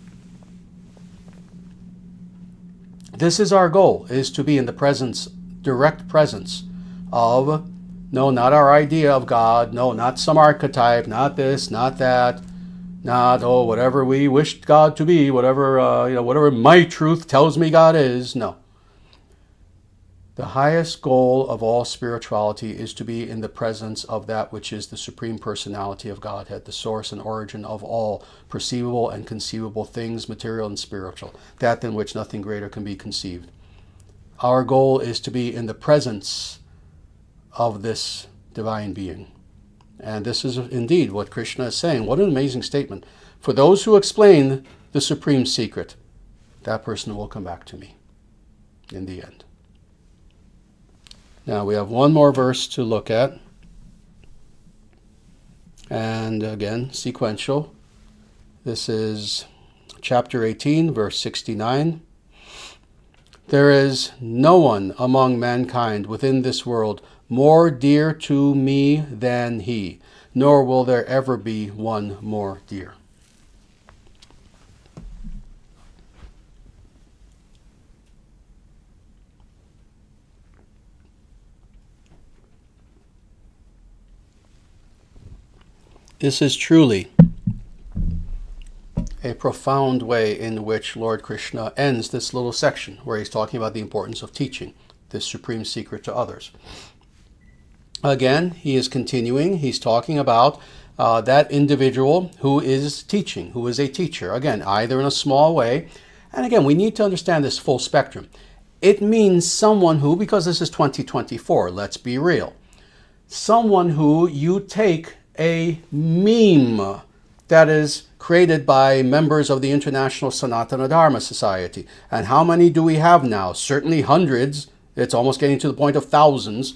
D: This is our goal, is to be in the presence, direct presence of, no, not our idea of God, no, not some archetype, not this, not that, not, oh, whatever we wished God to be, whatever, whatever my truth tells me God is. No. The highest goal of all spirituality is to be in the presence of that which is the Supreme Personality of Godhead, the source and origin of all perceivable and conceivable things, material and spiritual, that in which nothing greater can be conceived. Our goal is to be in the presence of this divine being. And this is indeed what Krishna is saying. What an amazing statement. For those who explain the supreme secret, that person will come back to me in the end. Now we have one more verse to look at. And again, sequential. This is chapter 18, verse 69. There is no one among mankind within this world more dear to me than he, nor will there ever be one more dear. This is truly a profound way in which Lord Krishna ends this little section where he's talking about the importance of teaching this supreme secret to others. Again, he is continuing. He's talking about that individual who is teaching, who is a teacher. Again, either in a small way. And again, we need to understand this full spectrum. It means someone who, because this is 2024, let's be real, someone who you take a meme that is created by members of the International Sanatana Dharma Society. And how many do we have now? Certainly hundreds. It's almost getting to the point of thousands.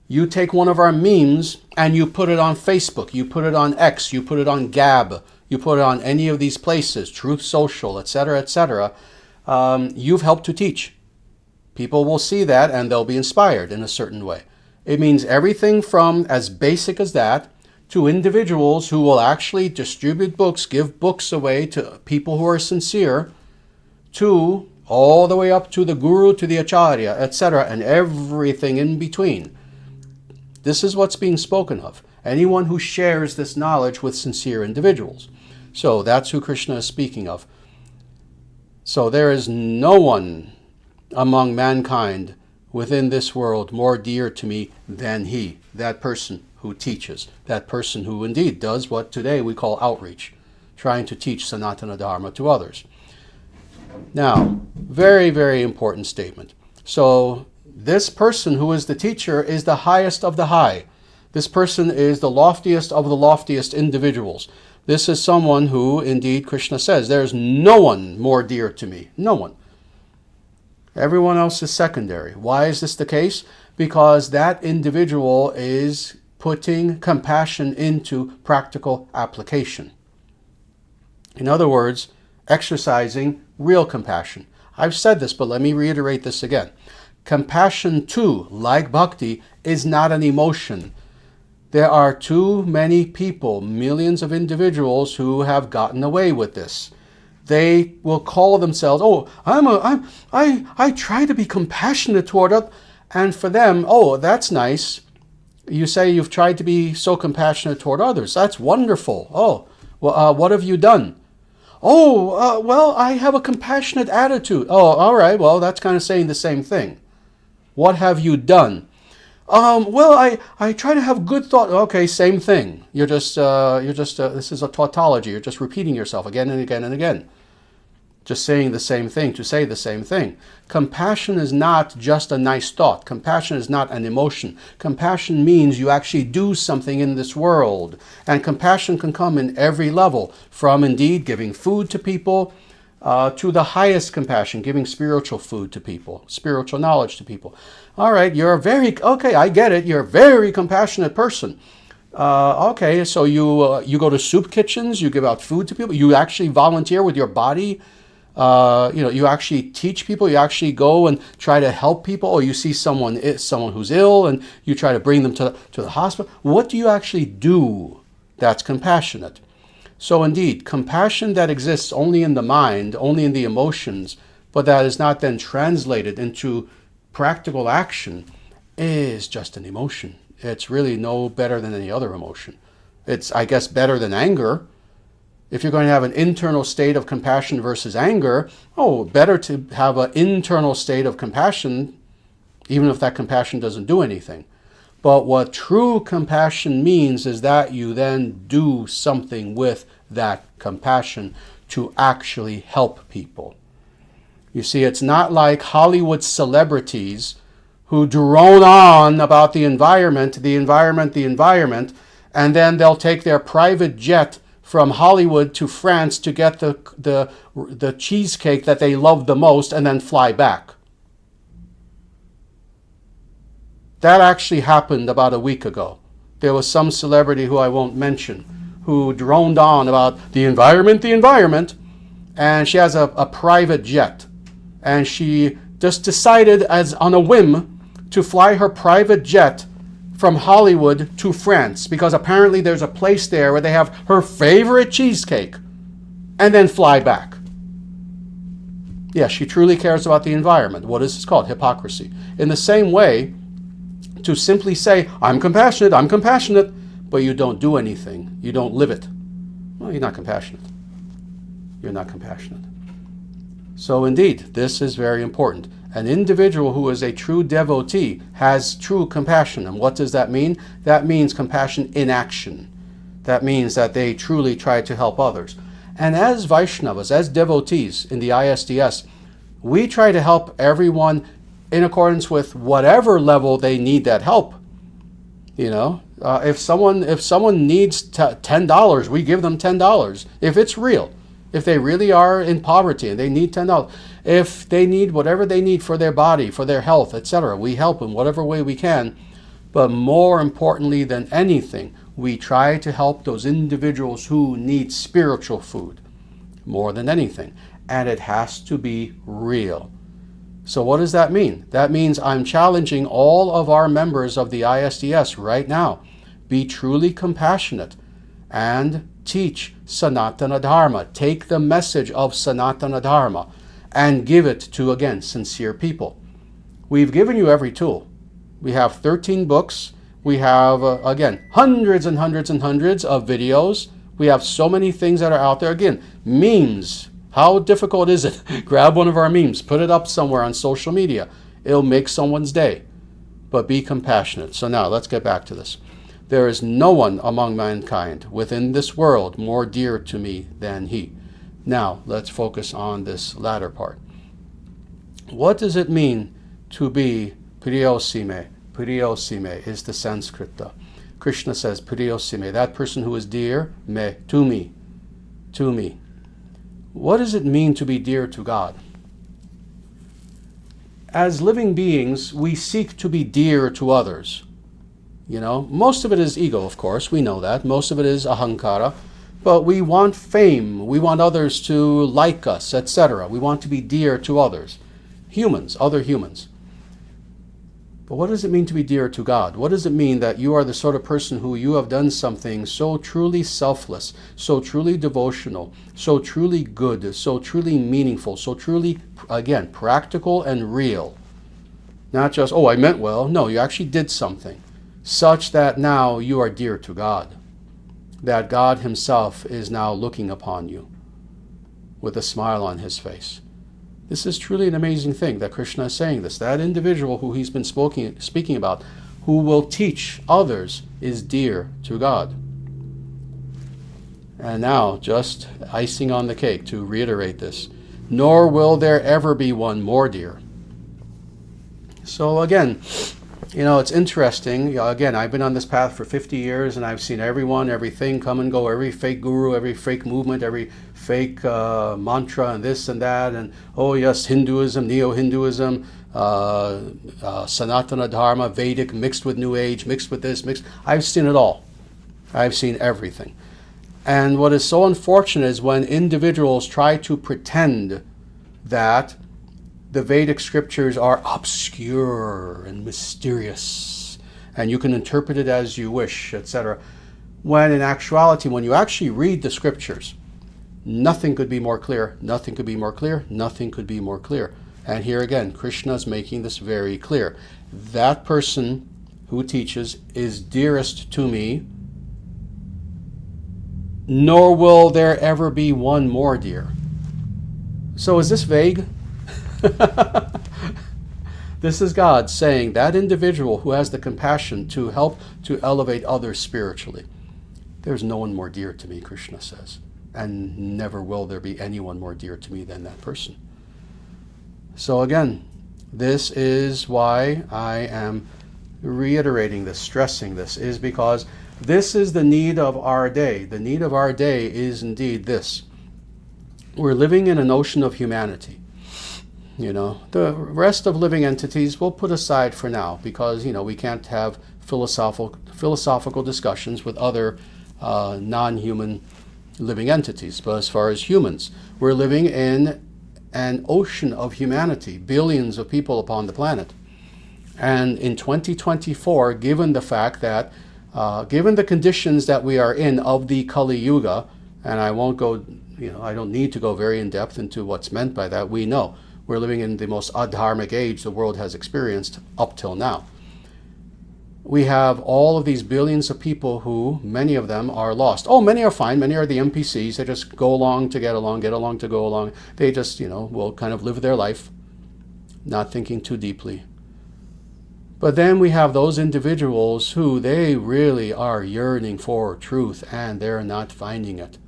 D: You take one of our memes and you put it on Facebook, you put it on X, you put it on Gab, you put it on any of these places, Truth Social, etc., etc. You've helped to teach. People will see that and they'll be inspired in a certain way. It means everything from as basic as that to individuals who will actually distribute books, give books away to people who are sincere, to all the way up to the guru, to the acharya, etc., and everything in between. This is what's being spoken of. Anyone who shares this knowledge with sincere individuals. So that's who Krishna is speaking of. So there is no one among mankind within this world more dear to me than he, that person who teaches, that person who indeed does what today we call outreach, trying to teach Sanatana Dharma to others. Now, very, very important statement. So this person who is the teacher is the highest of the high. This person is the loftiest of the loftiest individuals. This is someone who, indeed, Krishna says, there's no one more dear to me. No one. Everyone else is secondary. Why is this the case? Because that individual is putting compassion into practical application. In other words, exercising real compassion. I've said this, but let me reiterate this again. Compassion too, like bhakti, is not an emotion. There are too many people, millions of individuals who have gotten away with this. They will call themselves, oh, I try to be compassionate toward others. And for them, oh, that's nice. You say you've tried to be so compassionate toward others. That's wonderful. Oh, well, what have you done? Oh, well, I have a compassionate attitude. Oh, all right. Well, that's kind of saying the same thing. What have you done? Well, I try to have good thought. Okay, same thing. This is a tautology. You're just repeating yourself again and again and again. Just saying the same thing to say the same thing. Compassion is not just a nice thought. Compassion is not an emotion. Compassion means you actually do something in this world. And compassion can come in every level, from indeed giving food to people, to the highest compassion, giving spiritual food to people, spiritual knowledge to people. All right, okay, I get it, you're a very compassionate person. Okay, so you go to soup kitchens, you give out food to people, you actually volunteer with your body, you actually teach people, you actually go and try to help people, or you see someone who's ill and you try to bring them to the hospital. What do you actually do that's compassionate? So indeed, compassion that exists only in the mind, only in the emotions, but that is not then translated into practical action, is just an emotion. It's really no better than any other emotion. It's, I guess, better than anger. If you're going to have an internal state of compassion versus anger, better to have an internal state of compassion, even if that compassion doesn't do anything. But what true compassion means is that you then do something with that compassion to actually help people. You see, it's not like Hollywood celebrities who drone on about the environment, and then they'll take their private jet from Hollywood to France to get the cheesecake that they love the most and then fly back. That actually happened about a week ago. There was some celebrity who I won't mention who droned on about the environment, and she has a private jet. And she just decided as on a whim to fly her private jet from Hollywood to France because apparently there's a place there where they have her favorite cheesecake and then fly back. Yes, she truly cares about the environment. What is this called? Hypocrisy. In the same way, to simply say, I'm compassionate, but you don't do anything. You don't live it. Well, you're not compassionate. You're not compassionate. So indeed, this is very important. An individual who is a true devotee has true compassion. And what does that mean? That means compassion in action. That means that they truly try to help others. And as Vaishnavas, as devotees in the ISDS, we try to help everyone in accordance with whatever level they need that help. If someone needs $10, we give them $10. If it's real, if they really are in poverty and they need $10, if they need whatever they need for their body, for their health, etc., we help in whatever way we can. But more importantly than anything, we try to help those individuals who need spiritual food more than anything. And it has to be real. So what does that mean? That means I'm challenging all of our members of the ISDS right now. Be truly compassionate and teach Sanatana Dharma. Take the message of Sanatana Dharma and give it to, again, sincere people. We've given you every tool. We have 13 books. We have, again, hundreds and hundreds and hundreds of videos. We have so many things that are out there. Again, memes. How difficult is it? Grab one of our memes, put it up somewhere on social media. It'll make someone's day. But be compassionate. So now, let's get back to this. There is no one among mankind within this world more dear to me than he. Now, let's focus on this latter part. What does it mean to be priyosime? Priyosime is the Sanskrit. Krishna says, priyosime, that person who is dear, to me. What does it mean to be dear to God? As living beings, we seek to be dear to others. Most of it is ego, of course, we know that. Most of it is ahankara. But we want fame, we want others to like us, etc. We want to be dear to others. Humans, other humans. But what does it mean to be dear to God? What does it mean that you are the sort of person who you have done something so truly selfless, so truly devotional, so truly good, so truly meaningful, so truly, again, practical and real? Not just, I meant well. No, you actually did something such that now you are dear to God. That God himself is now looking upon you with a smile on his face. This is truly an amazing thing that Krishna is saying this. That individual who he's been speaking about, who will teach others, is dear to God. And now, just icing on the cake to reiterate this, nor will there ever be one more dear. So again, You know, it's interesting. Again, I've been on this path for 50 years, and I've seen everyone, everything come and go, every fake guru, every fake movement, every fake mantra, and this and that, and oh yes, Hinduism, Neo-Hinduism, Sanatana Dharma, Vedic, mixed with New Age, mixed with this, mixed. I've seen it all. I've seen everything. And what is so unfortunate is when individuals try to pretend that the Vedic scriptures are obscure and mysterious, and you can interpret it as you wish, etc. When in actuality, when you actually read the scriptures, nothing could be more clear, nothing could be more clear, nothing could be more clear. And here again, Krishna is making this very clear. That person who teaches is dearest to me, nor will there ever be one more dear. So is this vague? This is God saying that individual who has the compassion to help to elevate others spiritually. There's no one more dear to me, Krishna says, and never will there be anyone more dear to me than that person. So again, this is why I am reiterating this, stressing this, is because this is the need of our day. The need of our day is indeed this. We're living in an ocean of humanity. You know, the rest of living entities we'll put aside for now because, you know, we can't have philosophical discussions with other non-human living entities. But as far as humans, we're living in an ocean of humanity, billions of people upon the planet. And in 2024, given the fact that, given the conditions that we are in of the Kali Yuga, and I won't go, you know, I don't need to go very in depth into what's meant by that, we know. We're living in the most adharmic age the world has experienced up till now. We have all of these billions of people who, many of them are lost. Oh, many are fine. Many are the NPCs. They just go along to get along to go along. They just, you know, will kind of live their life, not thinking too deeply. But then we have those individuals who they really are yearning for truth and they're not finding it.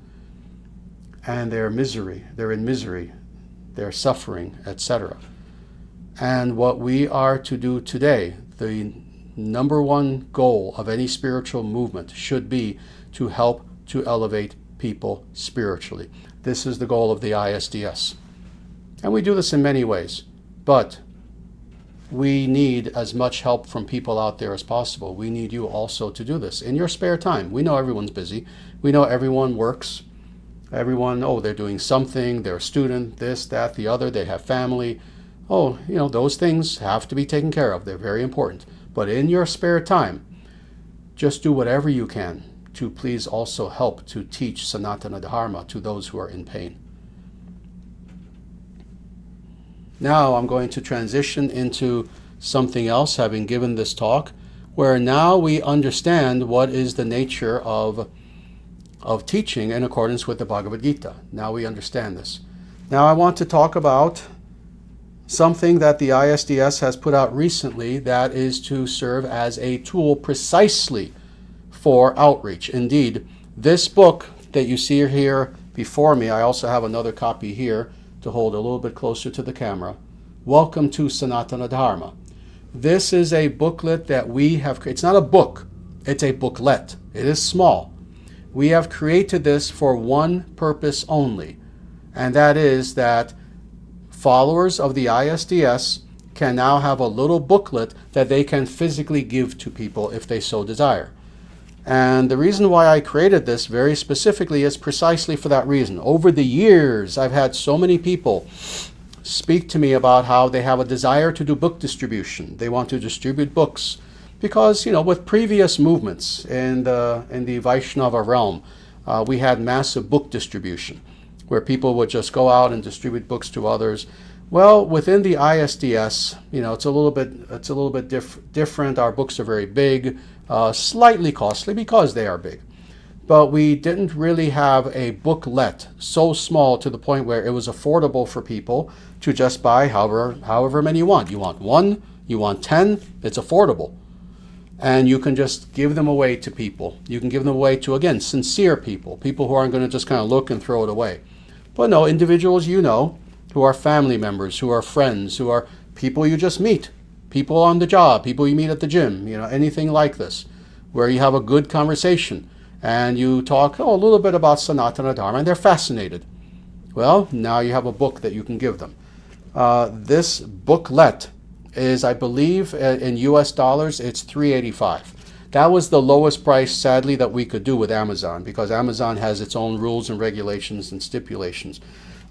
D: And they're in misery, they're suffering, etc. And what we are to do today, the number one goal of any spiritual movement should be to help to elevate people spiritually. This is the goal of the ISDS. And we do this in many ways, but we need as much help from people out there as possible. We need you also to do this in your spare time. We know everyone's busy. We know everyone works. Everyone, oh, they're doing something, they're a student, this, that, the other, they have family. Oh, you know, those things have to be taken care of. They're very important. But in your spare time, just do whatever you can to please also help to teach Sanatana Dharma to those who are in pain. Now I'm going to transition into something else, having given this talk, where now we understand what is the nature of teaching in accordance with the Bhagavad Gita. Now we understand this. Now I want to talk about something that the ISDS has put out recently that is to serve as a tool precisely for outreach. Indeed, this book that you see here before me, I also have another copy here to hold a little bit closer to the camera. Welcome to Sanatana Dharma. This is a booklet that we have created. It's not a book, it's a booklet. It is small. We have created this for one purpose only, and that is that followers of the ISDS can now have a little booklet that they can physically give to people if they so desire. And the reason why I created this very specifically is precisely for that reason. Over the years, I've had so many people speak to me about how they have a desire to do book distribution. They want to distribute books. Because, you know, with previous movements in the Vaishnava realm, we had massive book distribution, where people would just go out and distribute books to others. Well, within the ISDS, you know, it's a little bit different. Our books are very big, slightly costly because they are big. But we didn't really have a booklet so small to the point where it was affordable for people to just buy however many you want. You want 1, you want 10, it's affordable. And you can just give them away to people. You can give them away to, again, sincere people who aren't going to just kind of look and throw it away. But no, individuals you know, who are family members, who are friends, who are people you just meet. people on the job, people you meet at the gym, anything like this, where you have a good conversation and you talk a little bit about Sanatana Dharma and they're fascinated. Well, now you have a book that you can give them. This booklet is, I believe, in US dollars, it's $3.85. That was the lowest price, sadly, that we could do with Amazon, because Amazon has its own rules and regulations and stipulations.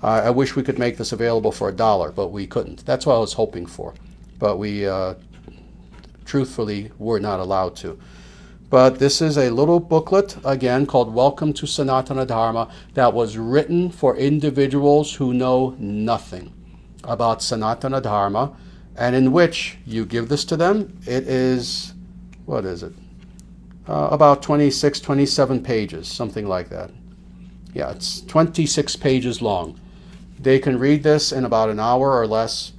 D: I wish we could make this available for $1, but we couldn't. That's what I was hoping for. But we truthfully were not allowed to. But this is a little booklet, again, called Welcome to Sanatana Dharma, that was written for individuals who know nothing about Sanatana Dharma, and in which you give this to them. It is, what is it? About 26, 27 pages, something like that. Yeah, it's 26 pages long. They can read this in about an hour or less,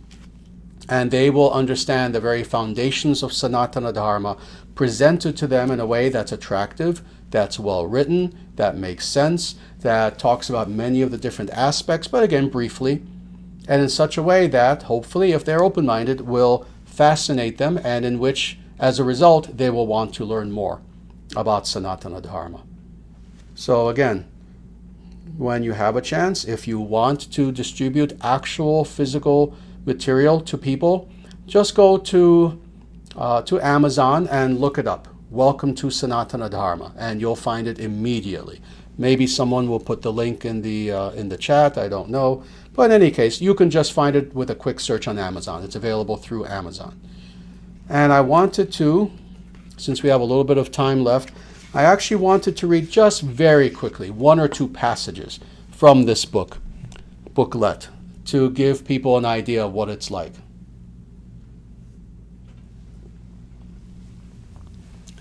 D: and they will understand the very foundations of Sanatana Dharma presented to them in a way that's attractive, that's well written, that makes sense, that talks about many of the different aspects, but again, briefly, and in such a way that, hopefully, if they're open-minded, will fascinate them, and in which, as a result, they will want to learn more about Sanatana Dharma. So again, when you have a chance, if you want to distribute actual physical material to people, just go to Amazon and look it up. Welcome to Sanatana Dharma, and you'll find it immediately. Maybe someone will put the link in the chat, I don't know. But in any case, you can just find it with a quick search on Amazon. It's available through Amazon. And I wanted to, since we have a little bit of time left, I actually wanted to read just very quickly 1 or 2 passages from this booklet, to give people an idea of what it's like.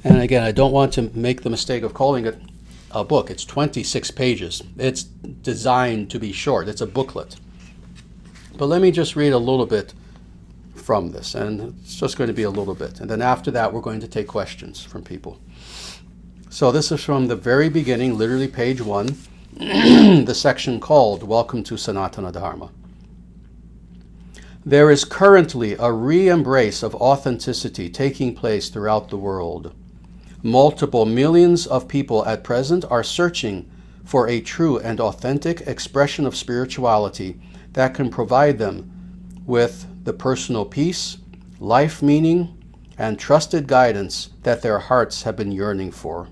D: And again, I don't want to make the mistake of calling it a book. It's 26 pages. It's designed to be short. It's a booklet. But let me just read a little bit from this, and it's just going to be a little bit. And then after that, we're going to take questions from people. So this is from the very beginning, literally page 1, the section called Welcome to Sanatana Dharma. There is currently a re-embrace of authenticity taking place throughout the world. Multiple millions of people at present are searching for a true and authentic expression of spirituality that can provide them with the personal peace, life meaning, and trusted guidance that their hearts have been yearning for.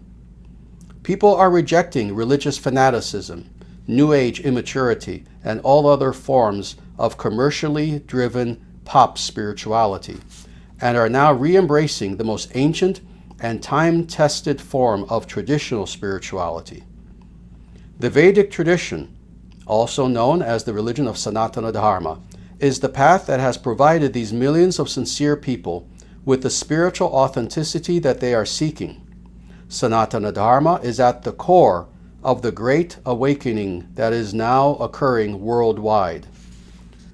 D: People are rejecting religious fanaticism, New Age immaturity, and all other forms of commercially driven pop spirituality, and are now re-embracing the most ancient and time-tested form of traditional spirituality. The Vedic tradition, also known as the religion of Sanatana Dharma, is the path that has provided these millions of sincere people with the spiritual authenticity that they are seeking. Sanatana Dharma is at the core of the great awakening that is now occurring worldwide.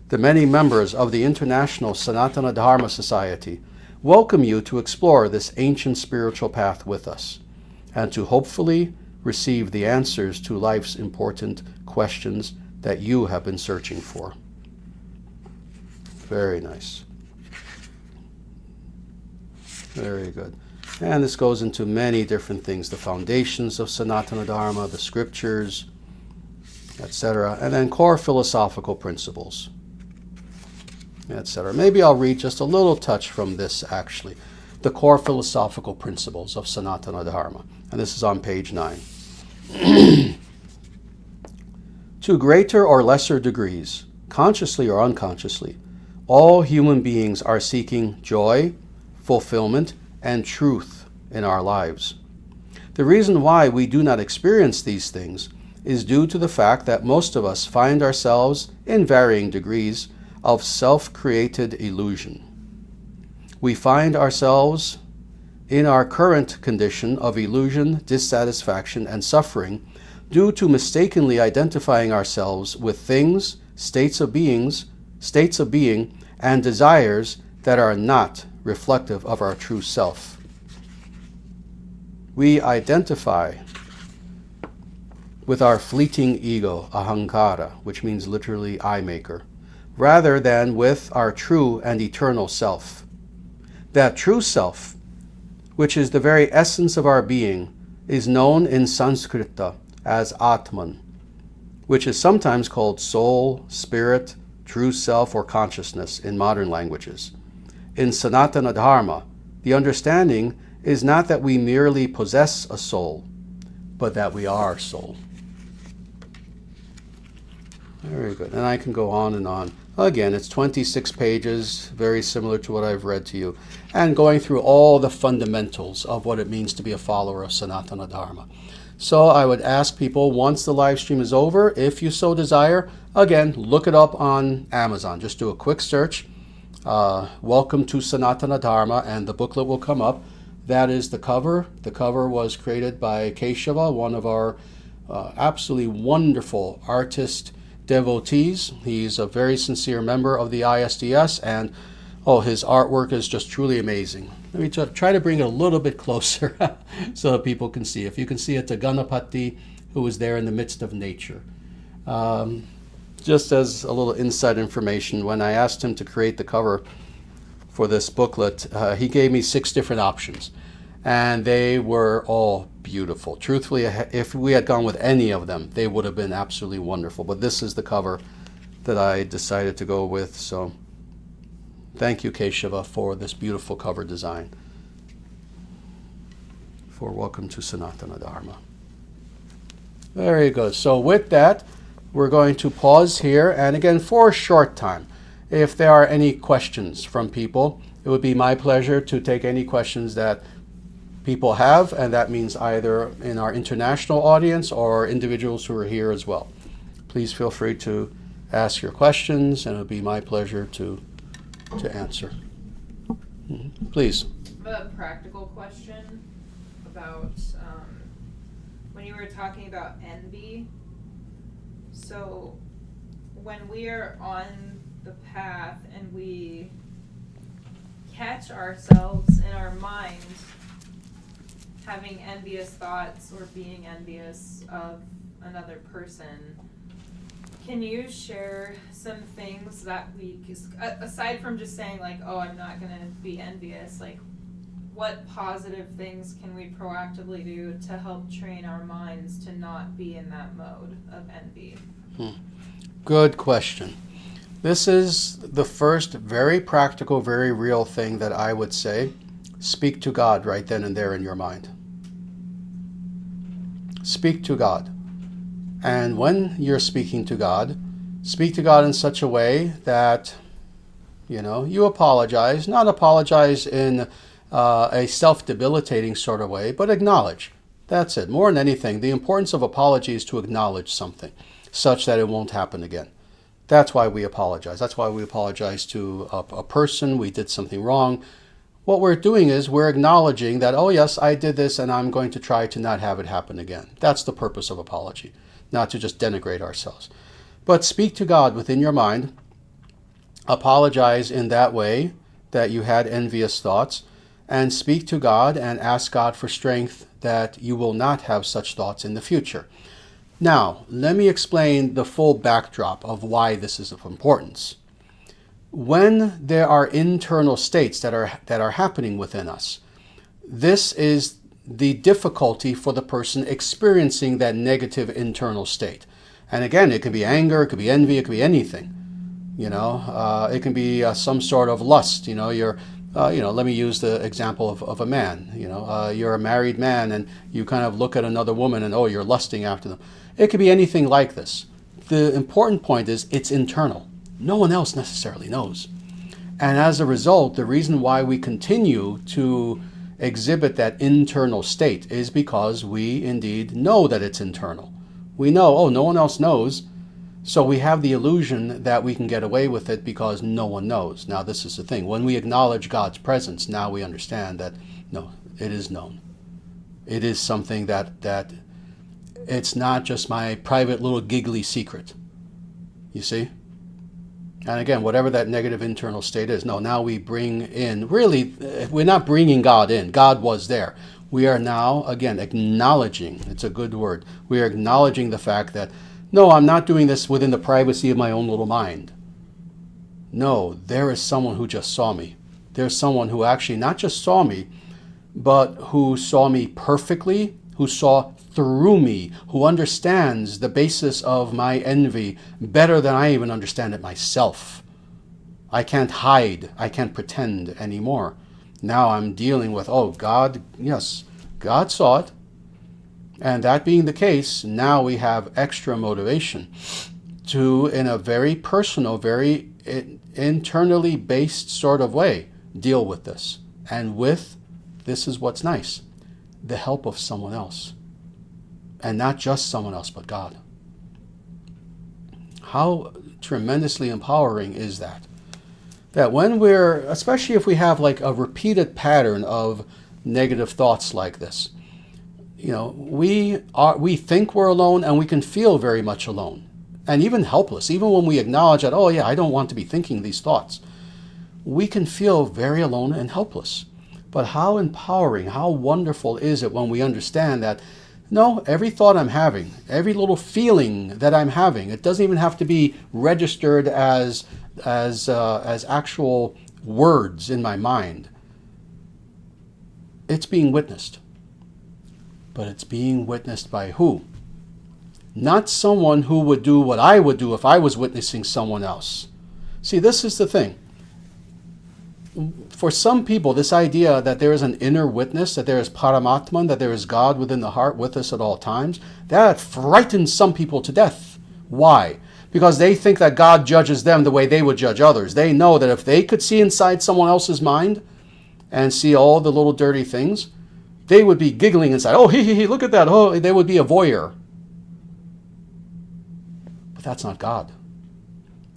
D: The many members of the International Sanatana Dharma Society welcome you to explore this ancient spiritual path with us, and to hopefully receive the answers to life's important questions that you have been searching for. Very nice. Very good. And this goes into many different things, the foundations of Sanatana Dharma, the scriptures, etc., and then core philosophical principles, etc. Maybe I'll read just a little touch from this, actually. The core philosophical principles of Sanatana Dharma. And this is on page 9. To greater or lesser degrees, consciously or unconsciously, all human beings are seeking joy, fulfillment, and truth in our lives. The reason why we do not experience these things is due to the fact that most of us find ourselves in varying degrees of self-created illusion. We find ourselves in our current condition of illusion, dissatisfaction, and suffering due to mistakenly identifying ourselves with things, states of being, and desires that are not reflective of our true self. We identify with our fleeting ego, ahankara, which means literally I maker, rather than with our true and eternal self. That true self, which is the very essence of our being, is known in Sanskrita as Atman, which is sometimes called soul, spirit, true self, or consciousness in modern languages. In Sanatana Dharma, the understanding is not that we merely possess a soul, but that we are soul. Very good. And I can go on and on. Again, it's 26 pages, very similar to what I've read to you, and going through all the fundamentals of what it means to be a follower of Sanatana Dharma. So I would ask people, once the live stream is over, if you so desire, again, look it up on Amazon. Just do a quick search, Welcome to Sanatana Dharma, and the booklet will come up. That is the cover. The cover was created by Keshava, one of our absolutely wonderful artist devotees. He's a very sincere member of the ISDS, and his artwork is just truly amazing. Let me try to bring it a little bit closer so that people can see. If you can see, it's a Ganapati who is there in the midst of nature. Just as a little inside information, when I asked him to create the cover for this booklet, he gave me 6 different options, and they were all beautiful. Truthfully, if we had gone with any of them, they would have been absolutely wonderful. But this is the cover that I decided to go with. So thank you, Keshava, for this beautiful cover design for Welcome to Sanatana Dharma. Very good. So with that, we're going to pause here, and again, for a short time, if there are any questions from people, it would be my pleasure to take any questions that people have, and that means either in our international audience or individuals who are here as well. Please feel free to ask your questions, and it would be my pleasure to answer. Please.
C: A practical question about when you were talking about envy. So when we are on the path and we catch ourselves in our mind having envious thoughts or being envious of another person, can you share some things that we, aside from just saying like, oh, I'm not going to be envious, like what positive things can we proactively do to help train our minds to not be in that mode of envy?
D: Good question. This is the first very practical, very real thing that I would say. Speak to God right then and there in your mind. Speak to God. And when you're speak to God in such a way that, you apologize, not apologize in a self-debilitating sort of way, but acknowledge. That's it. More than anything, the importance of apology is to acknowledge something such that it won't happen again. That's why we apologize. That's why we apologize to a person. We did something wrong. What we're doing is we're acknowledging that, oh yes, I did this and I'm going to try to not have it happen again. That's the purpose of apology, not to just denigrate ourselves. But speak to God within your mind. Apologize in that way that you had envious thoughts, and speak to God and ask God for strength that you will not have such thoughts in the future. Now, let me explain the full backdrop of why this is of importance. When there are internal states that are happening within us, this is the difficulty for the person experiencing that negative internal state. And again, it can be anger, it could be envy, it could be anything. It can be some sort of lust. Let me use the example of a man. You're a married man and you kind of look at another woman and, oh, you're lusting after them. It could be anything like this. The important point is it's internal. No one else necessarily knows. And as a result, the reason why we continue to exhibit that internal state is because we indeed know that it's internal. We know, oh, no one else knows. So we have the illusion that we can get away with it because no one knows. Now, this is the thing. When we acknowledge God's presence, now we understand that, no, it is known. It is something that it's not just my private little giggly secret. You see? And again, whatever that negative internal state is, no, now we bring in, really, we're not bringing God in. God was there. We are now, again, acknowledging, it's a good word, we are acknowledging the fact that, no, I'm not doing this within the privacy of my own little mind. No, there is someone who just saw me. there's someone who actually not just saw me, but who saw me perfectly, who saw through me, who understands the basis of my envy better than I even understand it myself. I can't hide, I can't pretend anymore. Now I'm dealing with, oh, God, yes, God saw it. And that being the case, now we have extra motivation to, in a very personal, very internally based sort of way, deal with this. And with, this is what's nice, the help of someone else. And not just someone else, but God. How tremendously empowering is that? That when we're, especially if we have like a repeated pattern of negative thoughts like this, you know, we think we're alone, and we can feel very much alone and even helpless. Even when we acknowledge that, oh yeah, I don't want to be thinking these thoughts, we can feel very alone and helpless. But how empowering, how wonderful is it when we understand that, no, every thought I'm having, every little feeling that I'm having, it doesn't even have to be registered as actual words in my mind. It's being witnessed. But it's being witnessed by who? Not someone who would do what I would do if I was witnessing someone else. See, this is the thing. For some people, this idea that there is an inner witness, that there is Paramatman, that there is God within the heart with us at all times, that frightens some people to death. Why? Because they think that God judges them the way they would judge others. They know that if they could see inside someone else's mind and see all the little dirty things, they would be giggling inside. Oh, he, look at that. Oh, they would be a voyeur. But that's not God.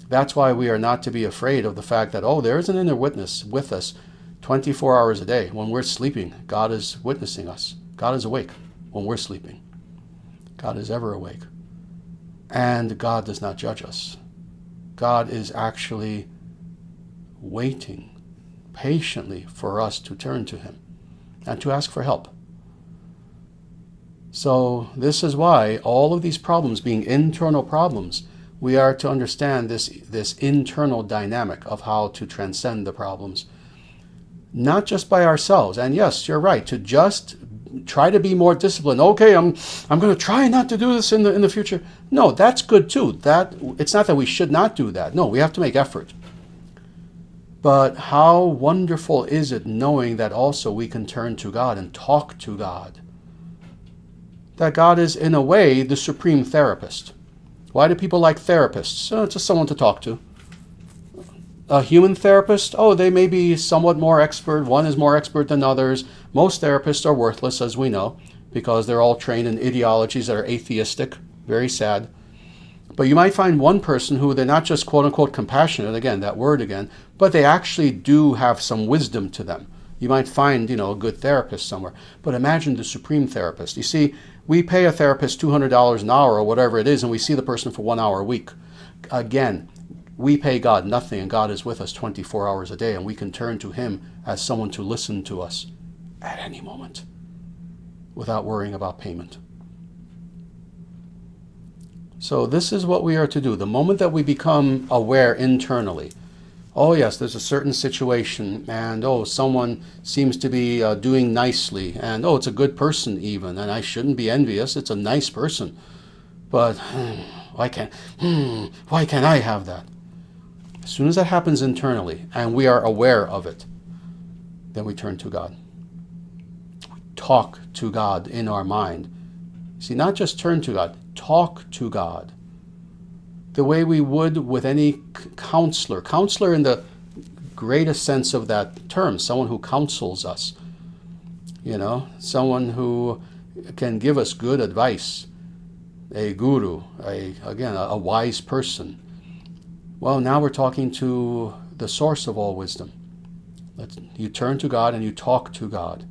D: That's why we are not to be afraid of the fact that, oh, there is an inner witness with us 24 hours a day. When we're sleeping, God is witnessing us. God is awake when we're sleeping. God is ever awake. And God does not judge us. God is actually waiting patiently for us to turn to Him and to ask for help. So this is why all of these problems being internal problems, we are to understand this internal dynamic of how to transcend the problems. Not just by ourselves. And yes, you're right, to just try to be more disciplined. Okay, I'm going to try not to do this in the future. No, that's good too. That it's not that we should not do that. No, we have to make effort. But how wonderful is it knowing that also we can turn to God and talk to God? That God is, in a way, the supreme therapist. Why do people like therapists? It's just someone to talk to. A human therapist? Oh, they may be somewhat more expert. One is more expert than others. Most therapists are worthless, as we know, because they're all trained in ideologies that are atheistic. Very sad. But you might find one person who they're not just quote-unquote compassionate, again, that word again, but they actually do have some wisdom to them. You might find, a good therapist somewhere. But imagine the supreme therapist. You see, we pay a therapist $200 an hour or whatever it is, and we see the person for 1 hour a week. Again, we pay God nothing, and God is with us 24 hours a day, and we can turn to Him as someone to listen to us at any moment without worrying about payment. So this is what we are to do. The moment that we become aware internally, oh yes, there's a certain situation, and oh, someone seems to be doing nicely, and oh, it's a good person even, and I shouldn't be envious, it's a nice person. But why can't I have that? As soon as that happens internally, and we are aware of it, then we turn to God. We talk to God in our mind. See, not just turn to God, talk to God. The way we would with any counselor. Counselor in the greatest sense of that term, someone who counsels us. Someone who can give us good advice. A guru, a wise person. Well, now we're talking to the source of all wisdom. You turn to God and you talk to God.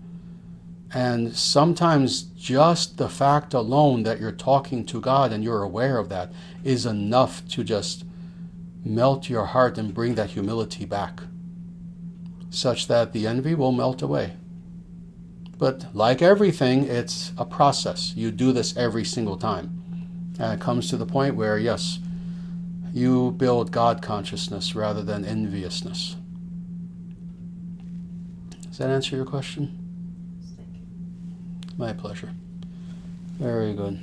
D: And sometimes just the fact alone that you're talking to God and you're aware of that is enough to just melt your heart and bring that humility back, such that the envy will melt away. But like everything, it's a process. You do this every single time. And it comes to the point where, yes, you build God consciousness rather than enviousness. Does that answer your question? My pleasure. Very good.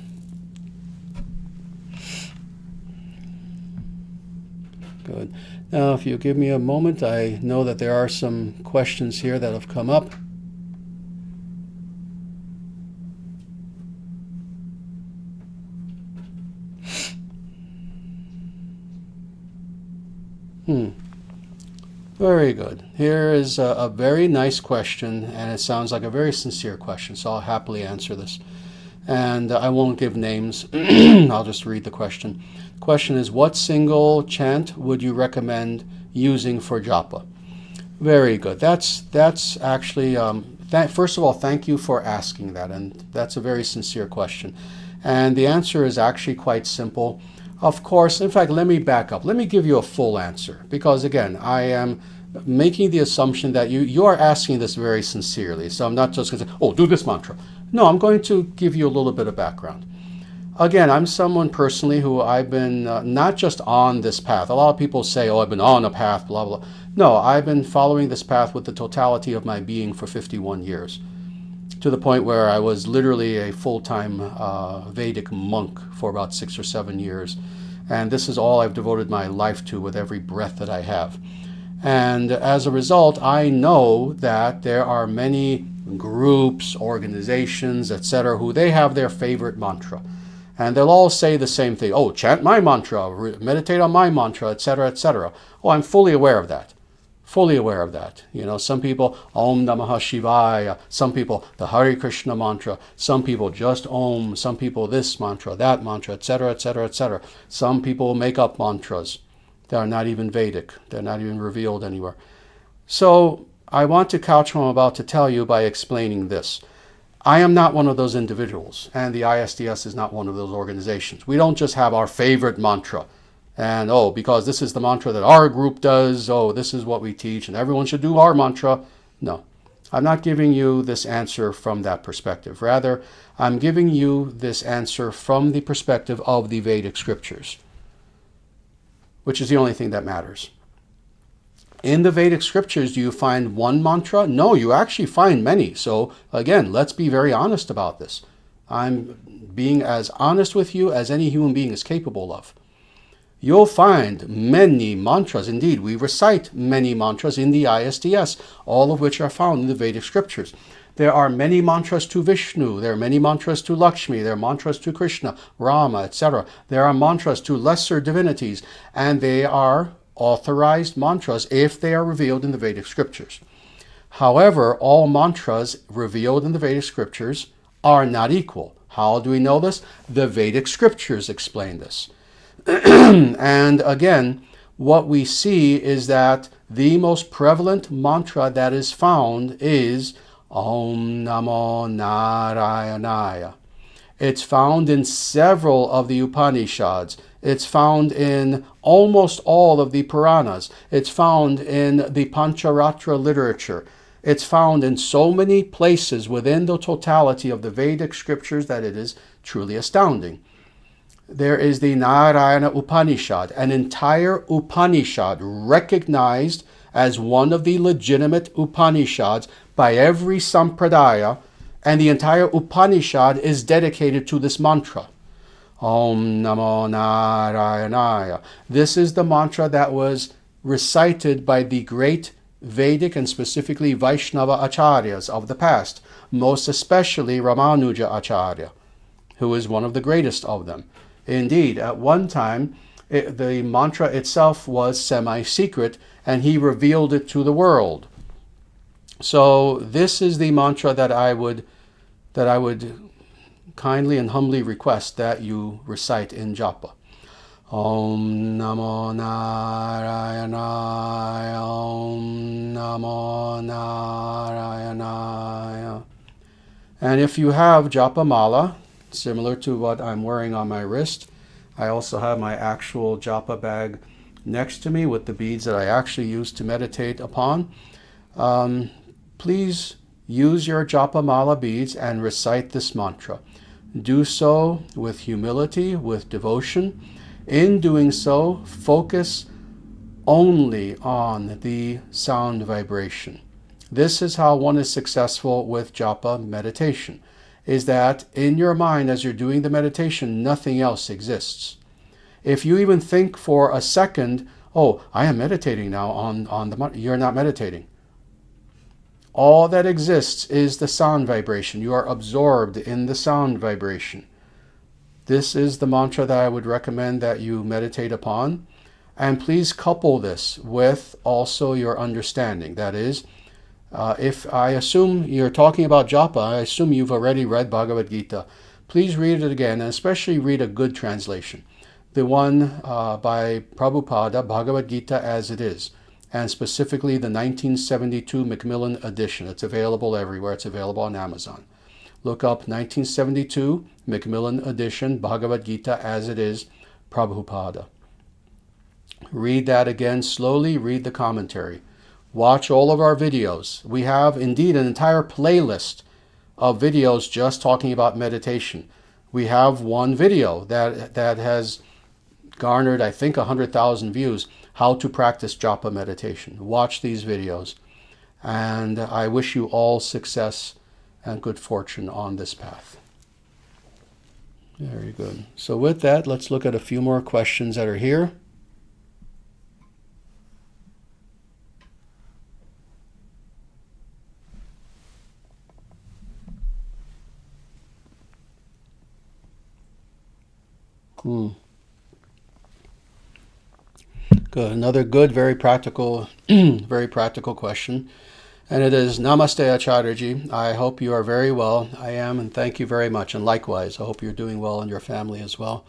D: Good. Now, if you give me a moment, I know that there are some questions here that have come up. Very good. Here is a very nice question, and it sounds like a very sincere question, so I'll happily answer this. And I won't give names. I'll just read the question. The question is, what single chant would you recommend using for japa? Very good. That's actually, first of all, thank you for asking that, and that's a very sincere question. And the answer is actually quite simple. Of course, in fact, let me back up. Let me give you a full answer, because again, I am making the assumption that you are asking this very sincerely. So I'm not just going to say, oh, do this mantra. No, I'm going to give you a little bit of background. Again, I'm someone personally who I've been not just on this path. A lot of people say, oh, I've been on a path, blah, blah. No, I've been following this path with the totality of my being for 51 years, to the point where I was literally a full-time Vedic monk for about 6 or 7 years. And this is all I've devoted my life to with every breath that I have. And as a result, I know that there are many groups, organizations, etc., who they have their favorite mantra. And they'll all say the same thing. Oh, chant my mantra, meditate on my mantra, etc., etc. Oh, I'm fully aware of that. Fully aware of that. You know, some people, Om Namaha Shivaya. Some people, the Hare Krishna mantra. Some people just Om. Some people this mantra, that mantra, etc., etc., etc. Some people make up mantras. They are not even Vedic. They're not even revealed anywhere. So I want to couch what I'm about to tell you by explaining this. I am not one of those individuals, and the ISDS is not one of those organizations. We don't just have our favorite mantra, and oh, because this is the mantra that our group does, oh, this is what we teach, and everyone should do our mantra. No, I'm not giving you this answer from that perspective. Rather, I'm giving you this answer from the perspective of the Vedic scriptures, which is the only thing that matters. In the Vedic scriptures, do you find one mantra? No, you actually find many. So again, let's be very honest about this. I'm being as honest with you as any human being is capable of. You'll find many mantras. Indeed, we recite many mantras in the ISDS, all of which are found in the Vedic scriptures. There are many mantras to Vishnu. There are many mantras to Lakshmi. There are mantras to Krishna, Rama, etc. There are mantras to lesser divinities, and they are authorized mantras if they are revealed in the Vedic scriptures. However, all mantras revealed in the Vedic scriptures are not equal. How do we know this? The Vedic scriptures explain this. And again, what we see is that the most prevalent mantra that is found is Om Namo Narayanaya. It's found in several of the Upanishads. It's found in almost all of the Puranas. It's found in the Pancharatra literature. It's found in so many places within the totality of the Vedic scriptures that it is truly astounding. There is the Narayana Upanishad, an entire Upanishad recognized as one of the legitimate Upanishads by every sampradaya, and the entire Upanishad is dedicated to this mantra. Om Namo Narayanaya. This is the mantra that was recited by the great Vedic and specifically Vaishnava Acharyas of the past, most especially Ramanuja Acharya, who is one of the greatest of them. Indeed, at one time, the mantra itself was semi-secret, and he revealed it to the world. So this is the mantra that I would kindly and humbly request that you recite in japa. Om Namo Narayanaya. Om Namo Narayanaya. And if you have japa mala, similar to what I'm wearing on my wrist, I also have my actual japa bag next to me with the beads that I actually use to meditate upon. Please use your japa mala beads and recite this mantra. Do so with humility, with devotion. In doing so, focus only on the sound vibration. This is how one is successful with japa meditation, is that in your mind as you're doing the meditation, nothing else exists. If you even think for a second, oh, I am meditating now on the mantra, you're not meditating. All that exists is the sound vibration. You are absorbed in the sound vibration. This is the mantra that I would recommend that you meditate upon. And please couple this with also your understanding. That is, if I assume you're talking about japa, I assume you've already read Bhagavad Gita. Please read it again, and especially read a good translation. The one by Prabhupada, Bhagavad Gita as it is, and specifically the 1972 Macmillan edition. It's available everywhere. It's available on Amazon. Look up 1972 Macmillan edition, Bhagavad Gita as it is, Prabhupada. Read that again slowly, read the commentary. Watch all of our videos. We have indeed an entire playlist of videos just talking about meditation. We have one video that has garnered, I think, 100,000 views, how to practice japa meditation. Watch these videos, and I wish you all success and good fortune on this path. Very good. So with that, let's look at a few more questions that are here. Good. Another good, very practical, very practical question. And it is, Namaste Acharyaji. I hope you are very well. I am, and thank you very much. And likewise, I hope you're doing well and your family as well.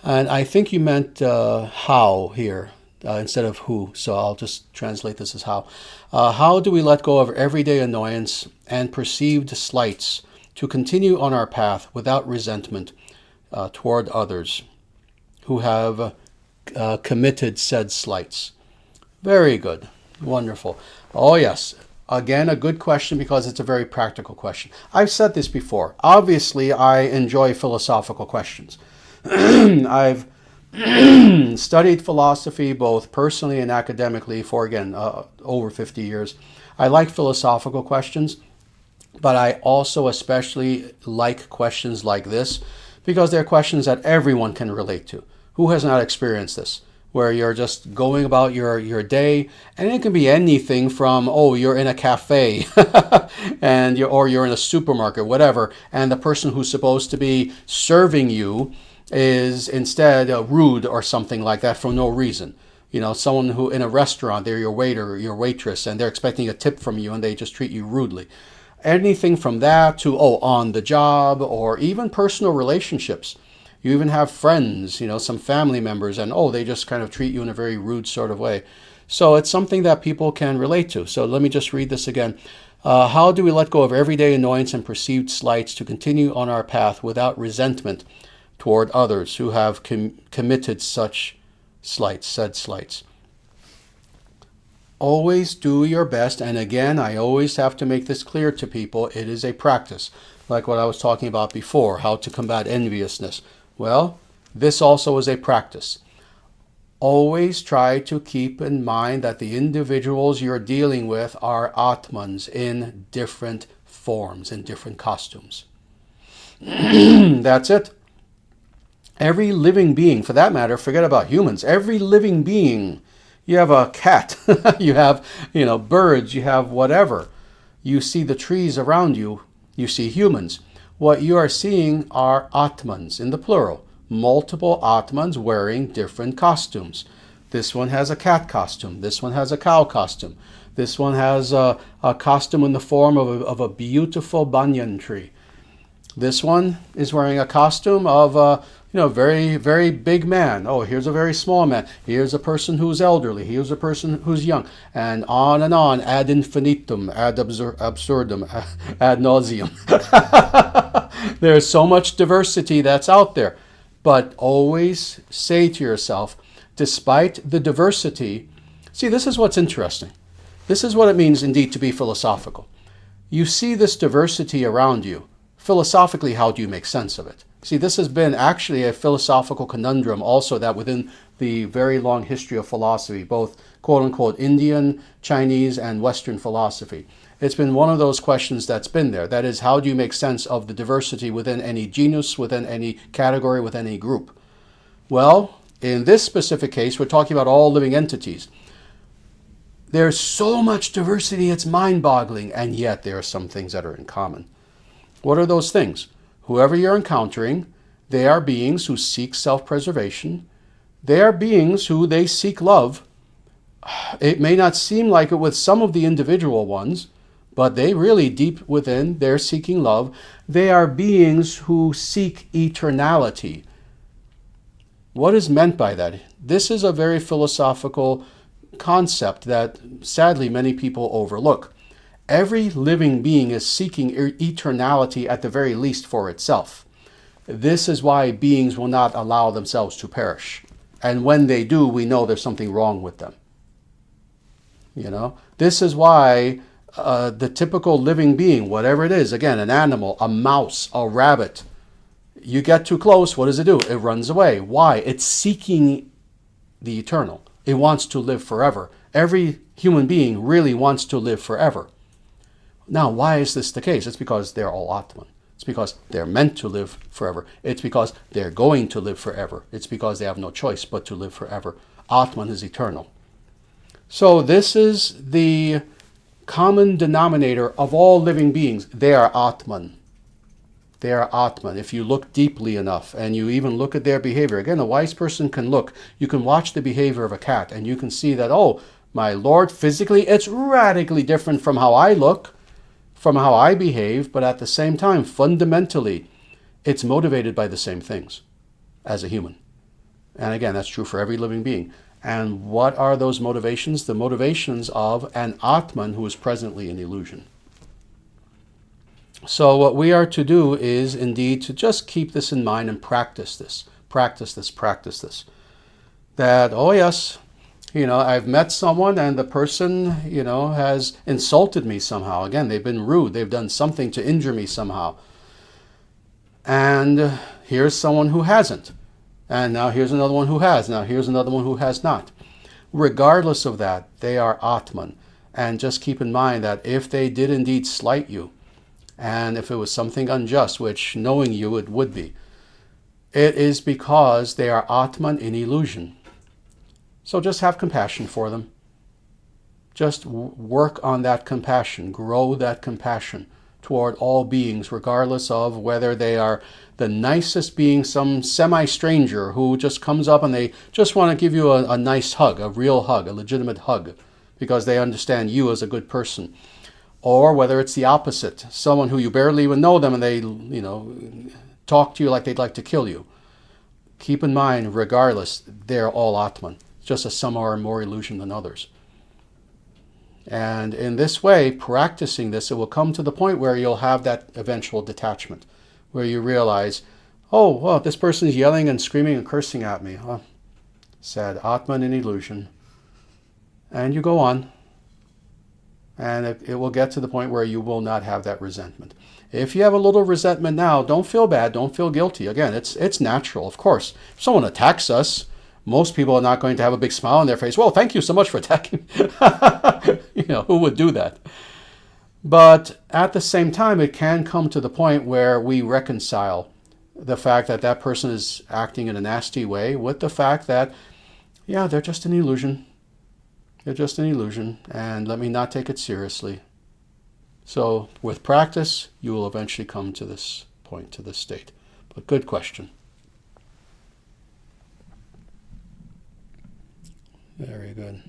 D: And I think you meant how here instead of who. So I'll just translate this as how. How do we let go of everyday annoyance and perceived slights to continue on our path without resentment toward others who have committed said slights? Very good. Wonderful. Oh, yes. Again, a good question because it's a very practical question. I've said this before. Obviously, I enjoy philosophical questions. I've studied philosophy both personally and academically for, again, over 50 years. I like philosophical questions, but I also especially like questions like this because they're questions that everyone can relate to. Who has not experienced this? Where you're just going about your day, and it can be anything from, oh, you're in a cafe and you're in a supermarket, whatever, and the person who's supposed to be serving you is instead rude or something like that for no reason. You know, someone who in a restaurant, they're your waiter or your waitress, and they're expecting a tip from you and they just treat you rudely. Anything from that to, on the job, or even personal relationships. You even have friends, some family members, and they just kind of treat you in a very rude sort of way. So it's something that people can relate to. So let me just read this again. How do we let go of everyday annoyance and perceived slights to continue on our path without resentment toward others who have committed such slights, said slights? Always do your best. And again, I always have to make this clear to people. It is a practice, like what I was talking about before, how to combat enviousness. Well, this also is a practice. Always try to keep in mind that the individuals you're dealing with are Atmans in different forms, in different costumes. That's it. Every living being, for that matter, forget about humans, every living being, you have a cat, you have, birds, you have whatever. You see the trees around you, you see humans. What you are seeing are Atmans in the plural. Multiple Atmans wearing different costumes. This one has a cat costume. This one has a cow costume. This one has a costume in the form of a beautiful banyan tree. This one is wearing a costume of a very, very big man. Oh, here's a very small man. Here's a person who's elderly. Here's a person who's young. And on, ad infinitum, ad absurdum, ad nauseum. There's so much diversity that's out there. But always say to yourself, despite the diversity, see, this is what's interesting. This is what it means indeed to be philosophical. You see this diversity around you. Philosophically, how do you make sense of it? See, this has been actually a philosophical conundrum also that within the very long history of philosophy, both quote-unquote Indian, Chinese, and Western philosophy. It's been one of those questions that's been there. That is, how do you make sense of the diversity within any genus, within any category, within any group? Well, in this specific case, we're talking about all living entities. There's so much diversity, it's mind-boggling, and yet there are some things that are in common. What are those things? Whoever you're encountering, they are beings who seek self-preservation. They are beings who they seek love. It may not seem like it with some of the individual ones, but they really, deep within, they're seeking love. They are beings who seek eternality. What is meant by that? This is a very philosophical concept that sadly many people overlook. Every living being is seeking eternality at the very least for itself. This is why beings will not allow themselves to perish. And when they do, we know there's something wrong with them. This is why the typical living being, whatever it is, again, an animal, a mouse, a rabbit, you get too close, what does it do? It runs away. Why? It's seeking the eternal. It wants to live forever. Every human being really wants to live forever. Now, why is this the case? It's because they're all Atman. It's because they're meant to live forever. It's because they're going to live forever. It's because they have no choice but to live forever. Atman is eternal. So this is the common denominator of all living beings. They are Atman. They are Atman. If you look deeply enough and you even look at their behavior, again, a wise person can look. You can watch the behavior of a cat and you can see that, oh, my Lord, physically, it's radically different from how I look, from how I behave, but at the same time, fundamentally, it's motivated by the same things as a human. And again, that's true for every living being. And what are those motivations? The motivations of an Atman who is presently in illusion. So what we are to do is indeed to just keep this in mind and practice this. Practice this, practice this. That, oh yes, I've met someone and the person, has insulted me somehow. Again, they've been rude. They've done something to injure me somehow. And here's someone who hasn't. And now here's another one who has. Now here's another one who has not. Regardless of that, they are Atman. And just keep in mind that if they did indeed slight you, and if it was something unjust, which knowing you it would be, it is because they are Atman in illusion. So just have compassion for them. Just work on that compassion, grow that compassion toward all beings, regardless of whether they are the nicest being, some semi-stranger who just comes up and they just want to give you a nice hug, a real hug, a legitimate hug, because they understand you as a good person. Or whether it's the opposite, someone who you barely even know them and they, talk to you like they'd like to kill you. Keep in mind, regardless, they're all Atman. It's just that some are more illusion than others. And in this way, practicing this, it will come to the point where you'll have that eventual detachment, where you realize, oh, well, this person is yelling and screaming and cursing at me. Oh, sad, Atman in illusion. And you go on. And it will get to the point where you will not have that resentment. If you have a little resentment now, don't feel bad, don't feel guilty. Again, it's natural, of course. If someone attacks us, most people are not going to have a big smile on their face. Well, thank you so much for attacking. Who would do that? But at the same time, it can come to the point where we reconcile the fact that that person is acting in a nasty way with the fact that, yeah, they're just an illusion. They're just an illusion, and let me not take it seriously. So with practice, you will eventually come to this point, to this state. But good question. Very good.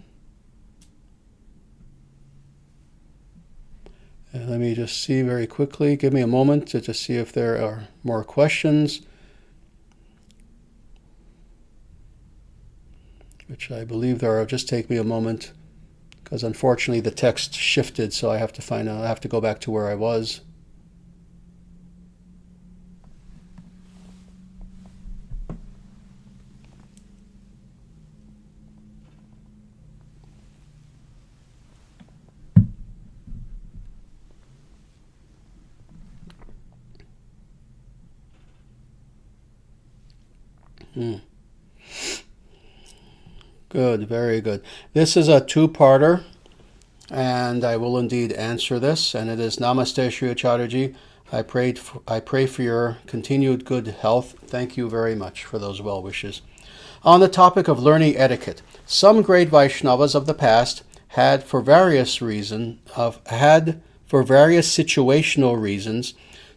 D: And let me just see very quickly. Give me a moment to just see if there are more questions, which I believe there are. Just take me a moment, because unfortunately the text shifted, so I have to I have to go back to where I was. Good, very good. This is a two-parter, and I will indeed answer this, and it is Namaste Sri Acharyaji. I pray for your continued good health. Thank you very much for those well wishes. On the topic of learning etiquette, some great Vaishnavas of the past had for various situational reasons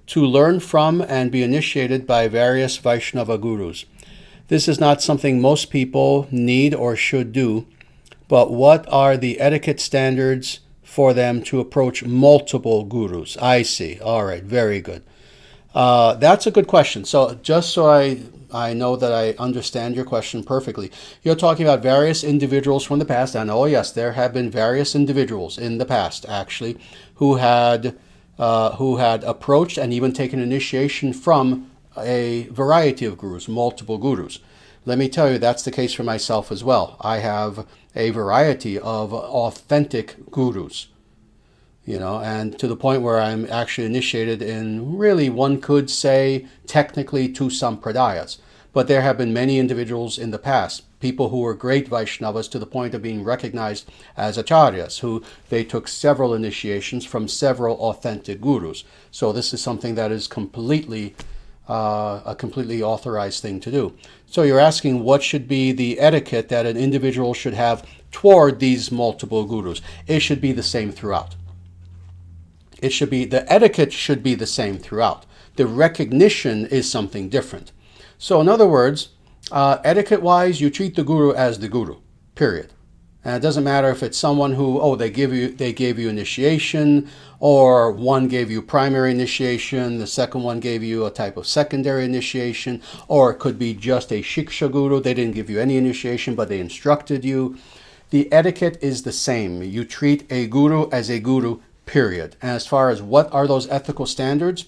D: to learn from and be initiated by various Vaishnava gurus. This is not something most people need or should do, but what are the etiquette standards for them to approach multiple gurus? I see. All right, very good. That's a good question. So just so I know that I understand your question perfectly, you're talking about various individuals from the past, and oh yes, there have been various individuals in the past, actually, who had approached and even taken initiation from a variety of gurus, multiple gurus. Let me tell you, that's the case for myself as well. I have a variety of authentic gurus, and to the point where I'm actually initiated in, really, one could say, technically, two sampradayas. But there have been many individuals in the past, people who were great Vaishnavas to the point of being recognized as acharyas, who they took several initiations from several authentic gurus. So this is something that is a completely authorized thing to do. So you're asking what should be the etiquette that an individual should have toward these multiple gurus. It should be the same throughout. The etiquette should be the same throughout. The recognition is something different. So in other words, etiquette-wise, you treat the guru as the guru, period. And it doesn't matter if it's someone who, they gave you initiation, or one gave you primary initiation, the second one gave you a type of secondary initiation, or it could be just a shiksha guru. They didn't give you any initiation, but they instructed you. The etiquette is the same. You treat a guru as a guru, period. And as far as what are those ethical standards,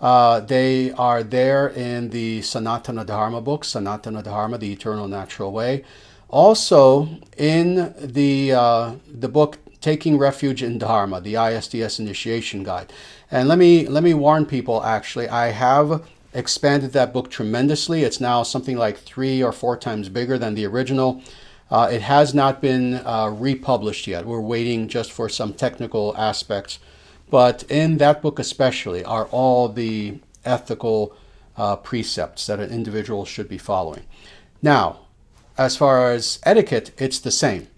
D: they are there in the Sanatana Dharma book, Sanatana Dharma, the Eternal Natural Way. Also in the book Taking Refuge in Dharma, the ISDS Initiation Guide. And let me warn people, actually, I have expanded that book tremendously. It's now something like 3 or 4 times bigger than the original. It has not been republished yet. We're waiting just for some technical aspects. But in that book especially are all the ethical precepts that an individual should be following. Now, as far as etiquette, it's the same.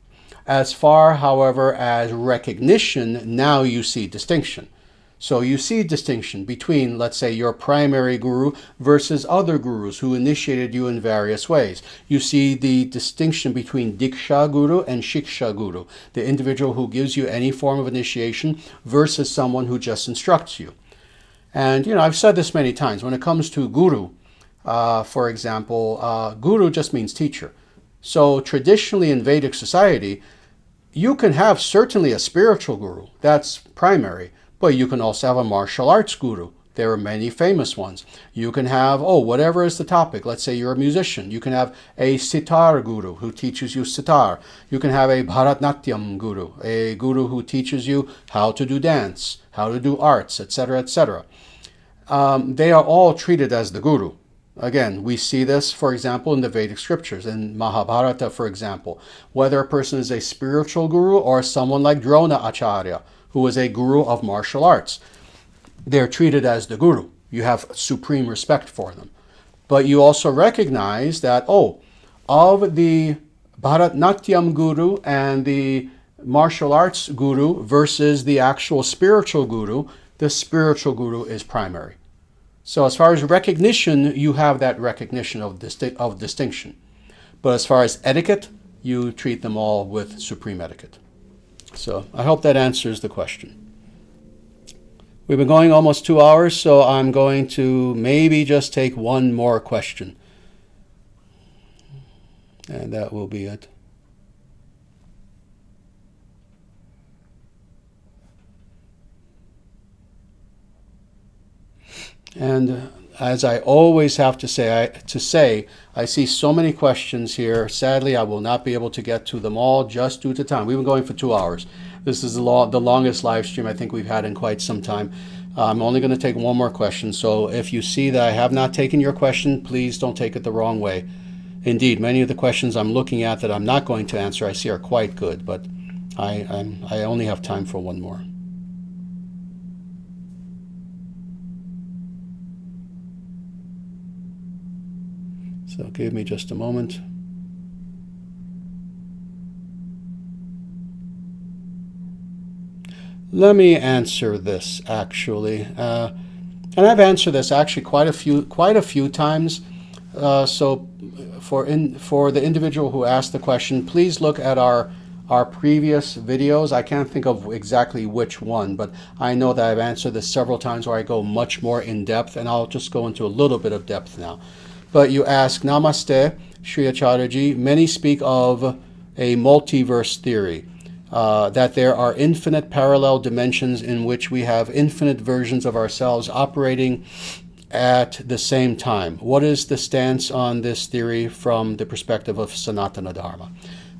D: As far, however, as recognition, now you see distinction. So you see distinction between, let's say, your primary guru versus other gurus who initiated you in various ways. You see the distinction between Diksha Guru and Shiksha Guru, the individual who gives you any form of initiation versus someone who just instructs you. And, I've said this many times. When it comes to guru, for example, guru just means teacher. So traditionally in Vedic society, you can have certainly a spiritual guru, that's primary, but you can also have a martial arts guru. There are many famous ones. You can have, whatever is the topic, let's say you're a musician, you can have a sitar guru who teaches you sitar. You can have a Bharatnatyam guru, a guru who teaches you how to do dance, how to do arts, etc., etc. They are all treated as the guru. Again, we see this, for example, in the Vedic scriptures, in Mahabharata, for example, whether a person is a spiritual guru or someone like Drona Acharya, who is a guru of martial arts. They're treated as the guru. You have supreme respect for them. But you also recognize that, of the Bharatnatyam guru and the martial arts guru versus the actual spiritual guru, the spiritual guru is primary. So as far as recognition, you have that recognition of distinction. But as far as etiquette, you treat them all with supreme etiquette. So I hope that answers the question. We've been going almost 2 hours, so I'm going to maybe just take one more question. And that will be it. And as I always have to say, I see so many questions here. Sadly, I will not be able to get to them all just due to time. We've been going for 2 hours. This is the longest live stream I think we've had in quite some time. I'm only going to take one more question. So if you see that I have not taken your question, please don't take it the wrong way. indeed, many of the questions I'm looking at that I'm not going to answer, I see are quite good, but I only have time for one more. So give me just a moment. Let me answer this actually, and I've answered this actually quite a few times. So for the individual who asked the question, please look at our previous videos. I can't think of exactly which one, but I know that I've answered this several times where I go much more in depth, and I'll just go into a little bit of depth now. But you ask, Namaste, Sri Acharyaji, many speak of a multiverse theory, that there are infinite parallel dimensions in which we have infinite versions of ourselves operating at the same time. What is the stance on this theory from the perspective of Sanatana Dharma?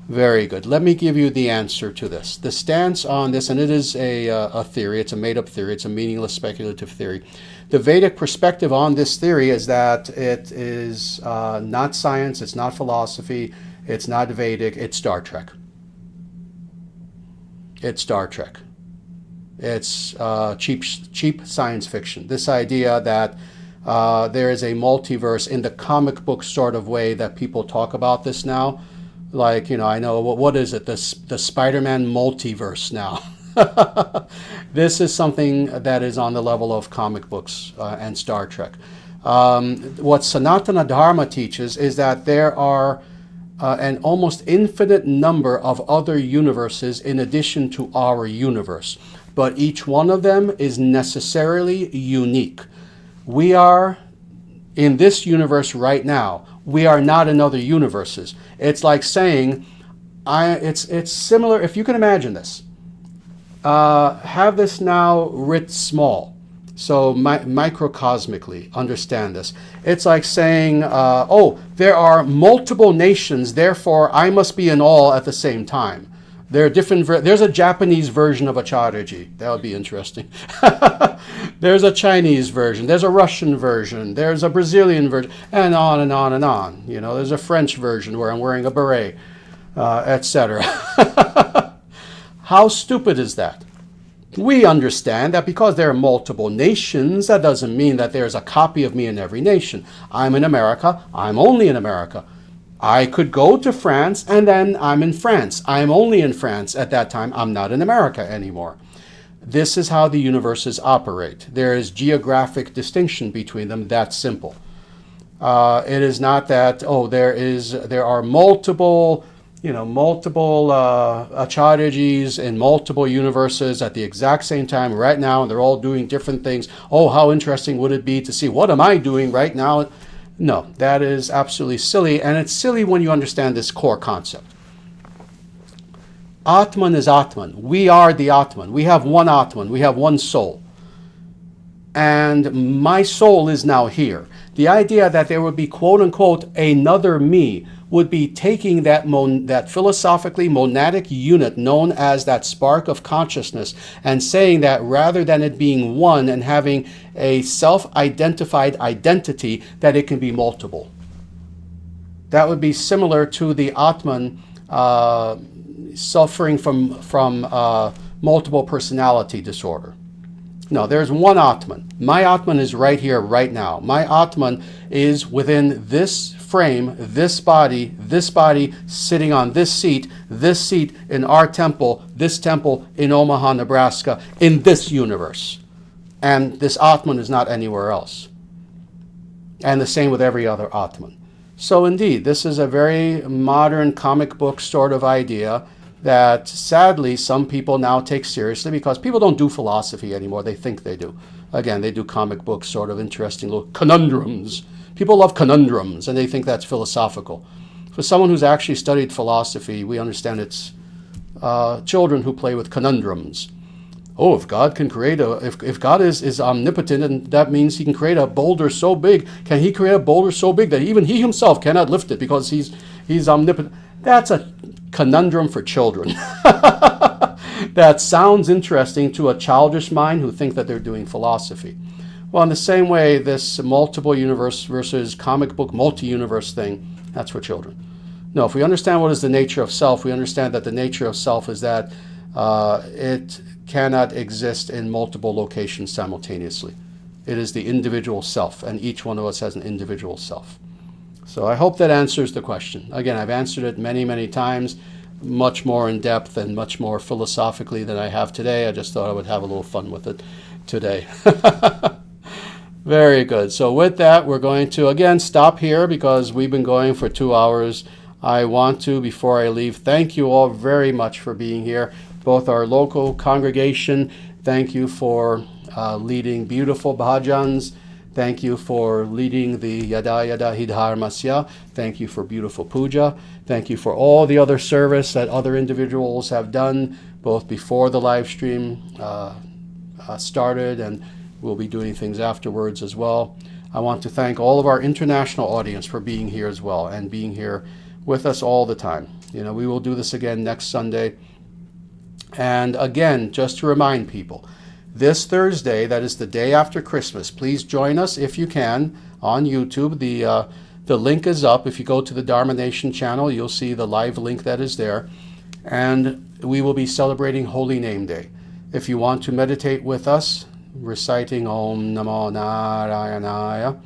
D: Very good. Let me give you the answer to this. The stance on this, and it is a theory, it's a made-up theory, it's a meaningless speculative theory. The Vedic perspective on this theory is that it is not science, it's not philosophy, it's not Vedic, it's Star Trek. It's Star Trek. It's cheap science fiction. This idea that there is a multiverse in the comic book sort of way that people talk about this now. Like, I know, what is it? The Spider-Man multiverse now. This is something that is on the level of comic books and Star Trek. What Sanatana Dharma teaches is that there are an almost infinite number of other universes in addition to our universe. But each one of them is necessarily unique. We are in this universe right now. We are not in other universes. It's like saying, it's similar, if you can imagine this. Have this now writ small. So microcosmically, understand this. It's like saying, oh, there are multiple nations, therefore I must be in all at the same time. There are there's a Japanese version of Acharyaji. That would be interesting. There's a Chinese version. There's a Russian version. There's a Brazilian version, and on and on and on. There's a French version where I'm wearing a beret, etc. How stupid is that? We understand that because there are multiple nations, that doesn't mean that there's a copy of me in every nation. I'm in America. I'm only in America. I could go to France, and then I'm in France. I'm only in France at that time. I'm not in America anymore. This is how the universes operate. There is geographic distinction between them. That's simple. It is not that, oh, there are multiple Acharyajis in multiple universes at the exact same time right now, and they're all doing different things. Oh, how interesting would it be to see what am I doing right now? No, that is absolutely silly, and it's silly when you understand this core concept. Atman is Atman. We are the Atman. We have one Atman. We have one soul. And my soul is now here. The idea that there would be, quote unquote, another me would be taking that philosophically monadic unit known as that spark of consciousness and saying that rather than it being one and having a self-identified identity, that it can be multiple. That would be similar to the Atman suffering from multiple personality disorder. No, there's one Atman. My Atman is right here, right now. My Atman is within this frame, this body sitting on this seat in our temple, this temple in Omaha, Nebraska, in this universe. And this Atman is not anywhere else. And the same with every other Atman. So indeed, this is a very modern comic book sort of idea that sadly some people now take seriously because people don't do philosophy anymore. They think they do. Again, they do comic books, sort of interesting little conundrums. People love conundrums and they think that's philosophical. For someone who's actually studied philosophy, we understand it's children who play with conundrums. Oh, if God can create if God is omnipotent, and that means he can create a boulder so big, can he create a boulder so big that even he himself cannot lift it because he's omnipotent? That's a conundrum for children. That sounds interesting to a childish mind who think that they're doing philosophy. Well, in the same way, this multiple universe versus comic book multi-universe thing That's for children. No, if we understand what is the nature of self, we understand that the nature of self is that it cannot exist in multiple locations simultaneously. It is the individual self, and each one of us has an individual self. So I hope that answers the question. Again, I've answered it many, many times, much more in depth and much more philosophically than I have today. I just thought I would have a little fun with it today. Very good. So with that, we're going to, again, stop here because we've been going for 2 hours. I want to, before I leave, thank you all very much for being here, both our local congregation. Thank you for leading beautiful bhajans. Thank you for leading the Yada Yada Hi Dharmasya. Thank you for beautiful puja. Thank you for all the other service that other individuals have done, both before the live stream started, and we'll be doing things afterwards as well. I want to thank all of our international audience for being here as well and being here with us all the time. You know, we will do this again next Sunday. And again, just to remind people, this Thursday, that is the day after Christmas, please join us if you can on YouTube. The link is up. If you go to the Dharma Nation channel, you'll see the live link that is there. And we will be celebrating Holy Name Day. If you want to meditate with us, reciting Om Namo Narayanaya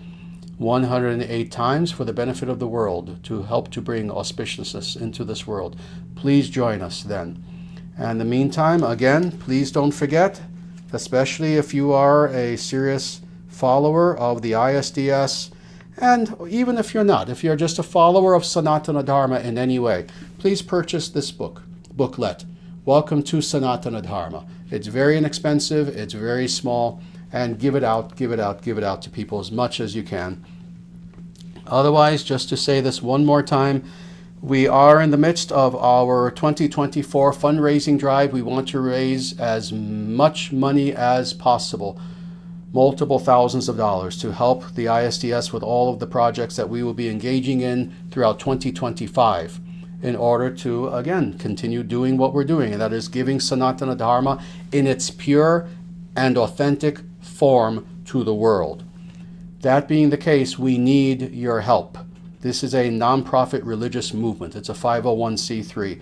D: 108 times for the benefit of the world, to help to bring auspiciousness into this world, please join us then. And in the meantime, again, please don't forget, especially if you are a serious follower of the ISDS, and even if you're not, if you're just a follower of Sanatana Dharma in any way, please purchase this booklet, Welcome to Sanatana Dharma. It's very inexpensive, it's very small, and give it out to people as much as you can. Otherwise, just to say this one more time, we are in the midst of our 2024 fundraising drive. We want to raise as much money as possible, multiple thousands of dollars, to help the ISDS with all of the projects that we will be engaging in throughout 2025 in order to, again, continue doing what we're doing, and that is giving Sanatana Dharma in its pure and authentic form to the world. That being the case, we need your help. This is a nonprofit religious movement. It's a 501c3.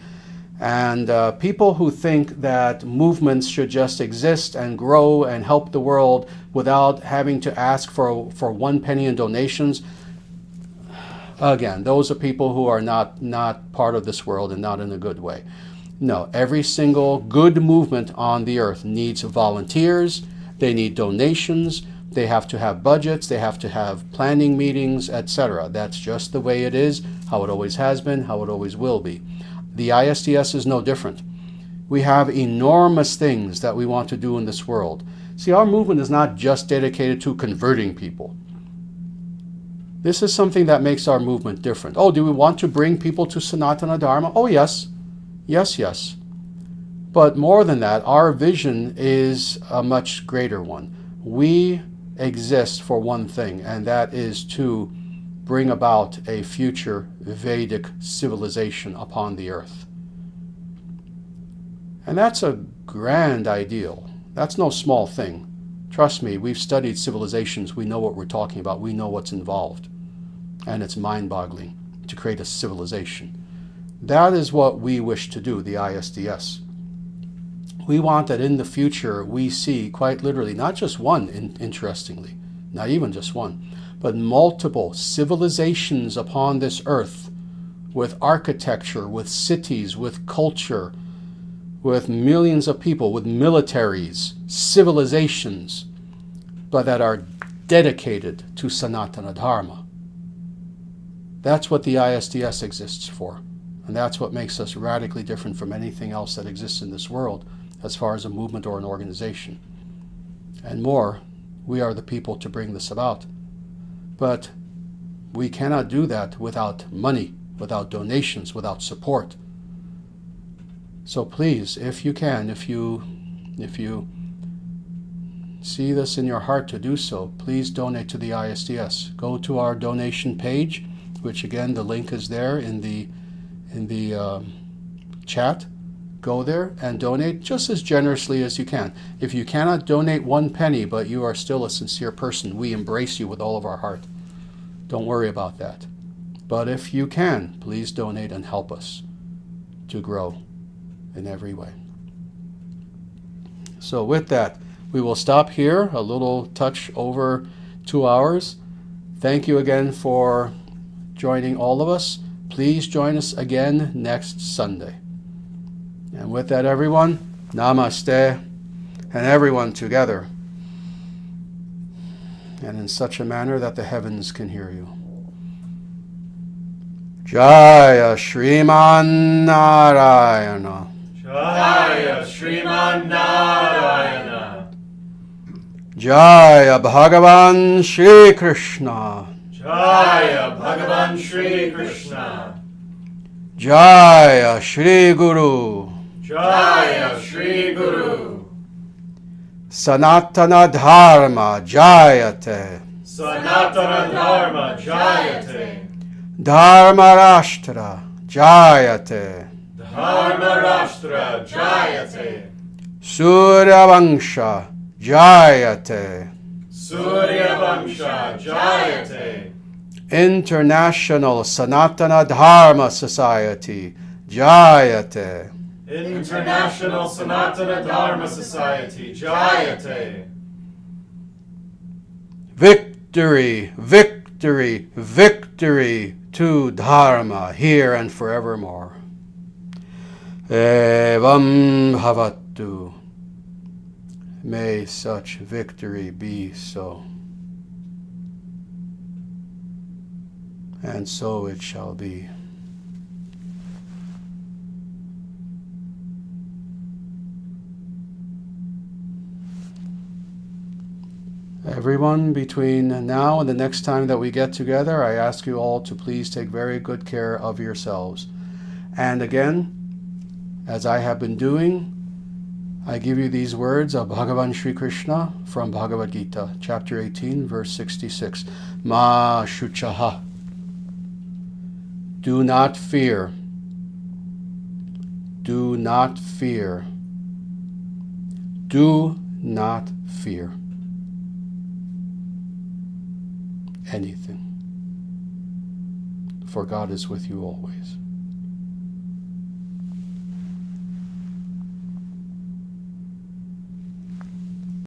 D: And people who think that movements should just exist and grow and help the world without having to ask for 1 penny in donations, again, those are people who are not part of this world and not in a good way. No, every single good movement on the earth needs volunteers, they need donations, they have to have budgets, they have to have planning meetings, etc. That's just the way it is, how it always has been, how it always will be. The ISDS is no different. We have enormous things that we want to do in this world. See, our movement is not just dedicated to converting people. This is something that makes our movement different. Oh, do we want to bring people to Sanatana Dharma? Oh, yes. Yes. But more than that, our vision is a much greater one. We exist for one thing, and that is to bring about a future Vedic civilization upon the earth. And that's a grand ideal. That's no small thing. Trust me, we've studied civilizations. We know what we're talking about. We know what's involved. And it's mind-boggling to create a civilization. That is what we wish to do, the ISDS. We want that in the future we see, quite literally, not just one, interestingly, not even just one, but multiple civilizations upon this earth, with architecture, with cities, with culture, with millions of people, with militaries, civilizations, but that are dedicated to Sanatana Dharma. That's what the ISDS exists for. And that's what makes us radically different from anything else that exists in this world as far as a movement or an organization. And more, we are the people to bring this about. But we cannot do that without money, without donations, without support. So please, if you can, if you see this in your heart to do so, please donate to the ISDS. Go to our donation page, which again, the link is there in the chat. Go there and donate just as generously as you can. If you cannot donate 1 penny, but you are still a sincere person, we embrace you with all of our heart. Don't worry about that. But if you can, please donate and help us to grow in every way. So with that, we will stop here, a little touch over 2 hours. Thank you again for joining all of us. Please join us again next Sunday. And with that, everyone, namaste, and everyone together, and in such a manner that the heavens can hear you. Jaya Shriman Narayana.
A: Jaya Shriman Narayana.
D: Jaya Bhagavan Shri Krishna.
A: Jaya Bhagavan Shri Krishna.
D: Jaya Shri Guru.
A: Jaya Shri Guru.
D: Sanatana Dharma Jayate.
A: Sanatana Dharma Jayate.
D: Dharma Rashtra Jayate.
A: Dharma Rashtra Jayate.
D: Surya Vangsha Jayate.
A: Surya Vangsha Jayate.
D: International Sanatana Dharma Society Jayate.
A: International Sanatana Dharma Society Jayate.
D: Victory, victory, victory to Dharma here and forevermore. Evam Bhavatu. May such victory be so. And so it shall be. Everyone, between now and the next time that we get together, I ask you all to please take very good care of yourselves. And again, as I have been doing, I give you these words of Bhagavan Sri Krishna from Bhagavad Gita, chapter 18, verse 66. Ma shuchaha. Do not fear. Do not fear. Do not fear anything. For God is with you always.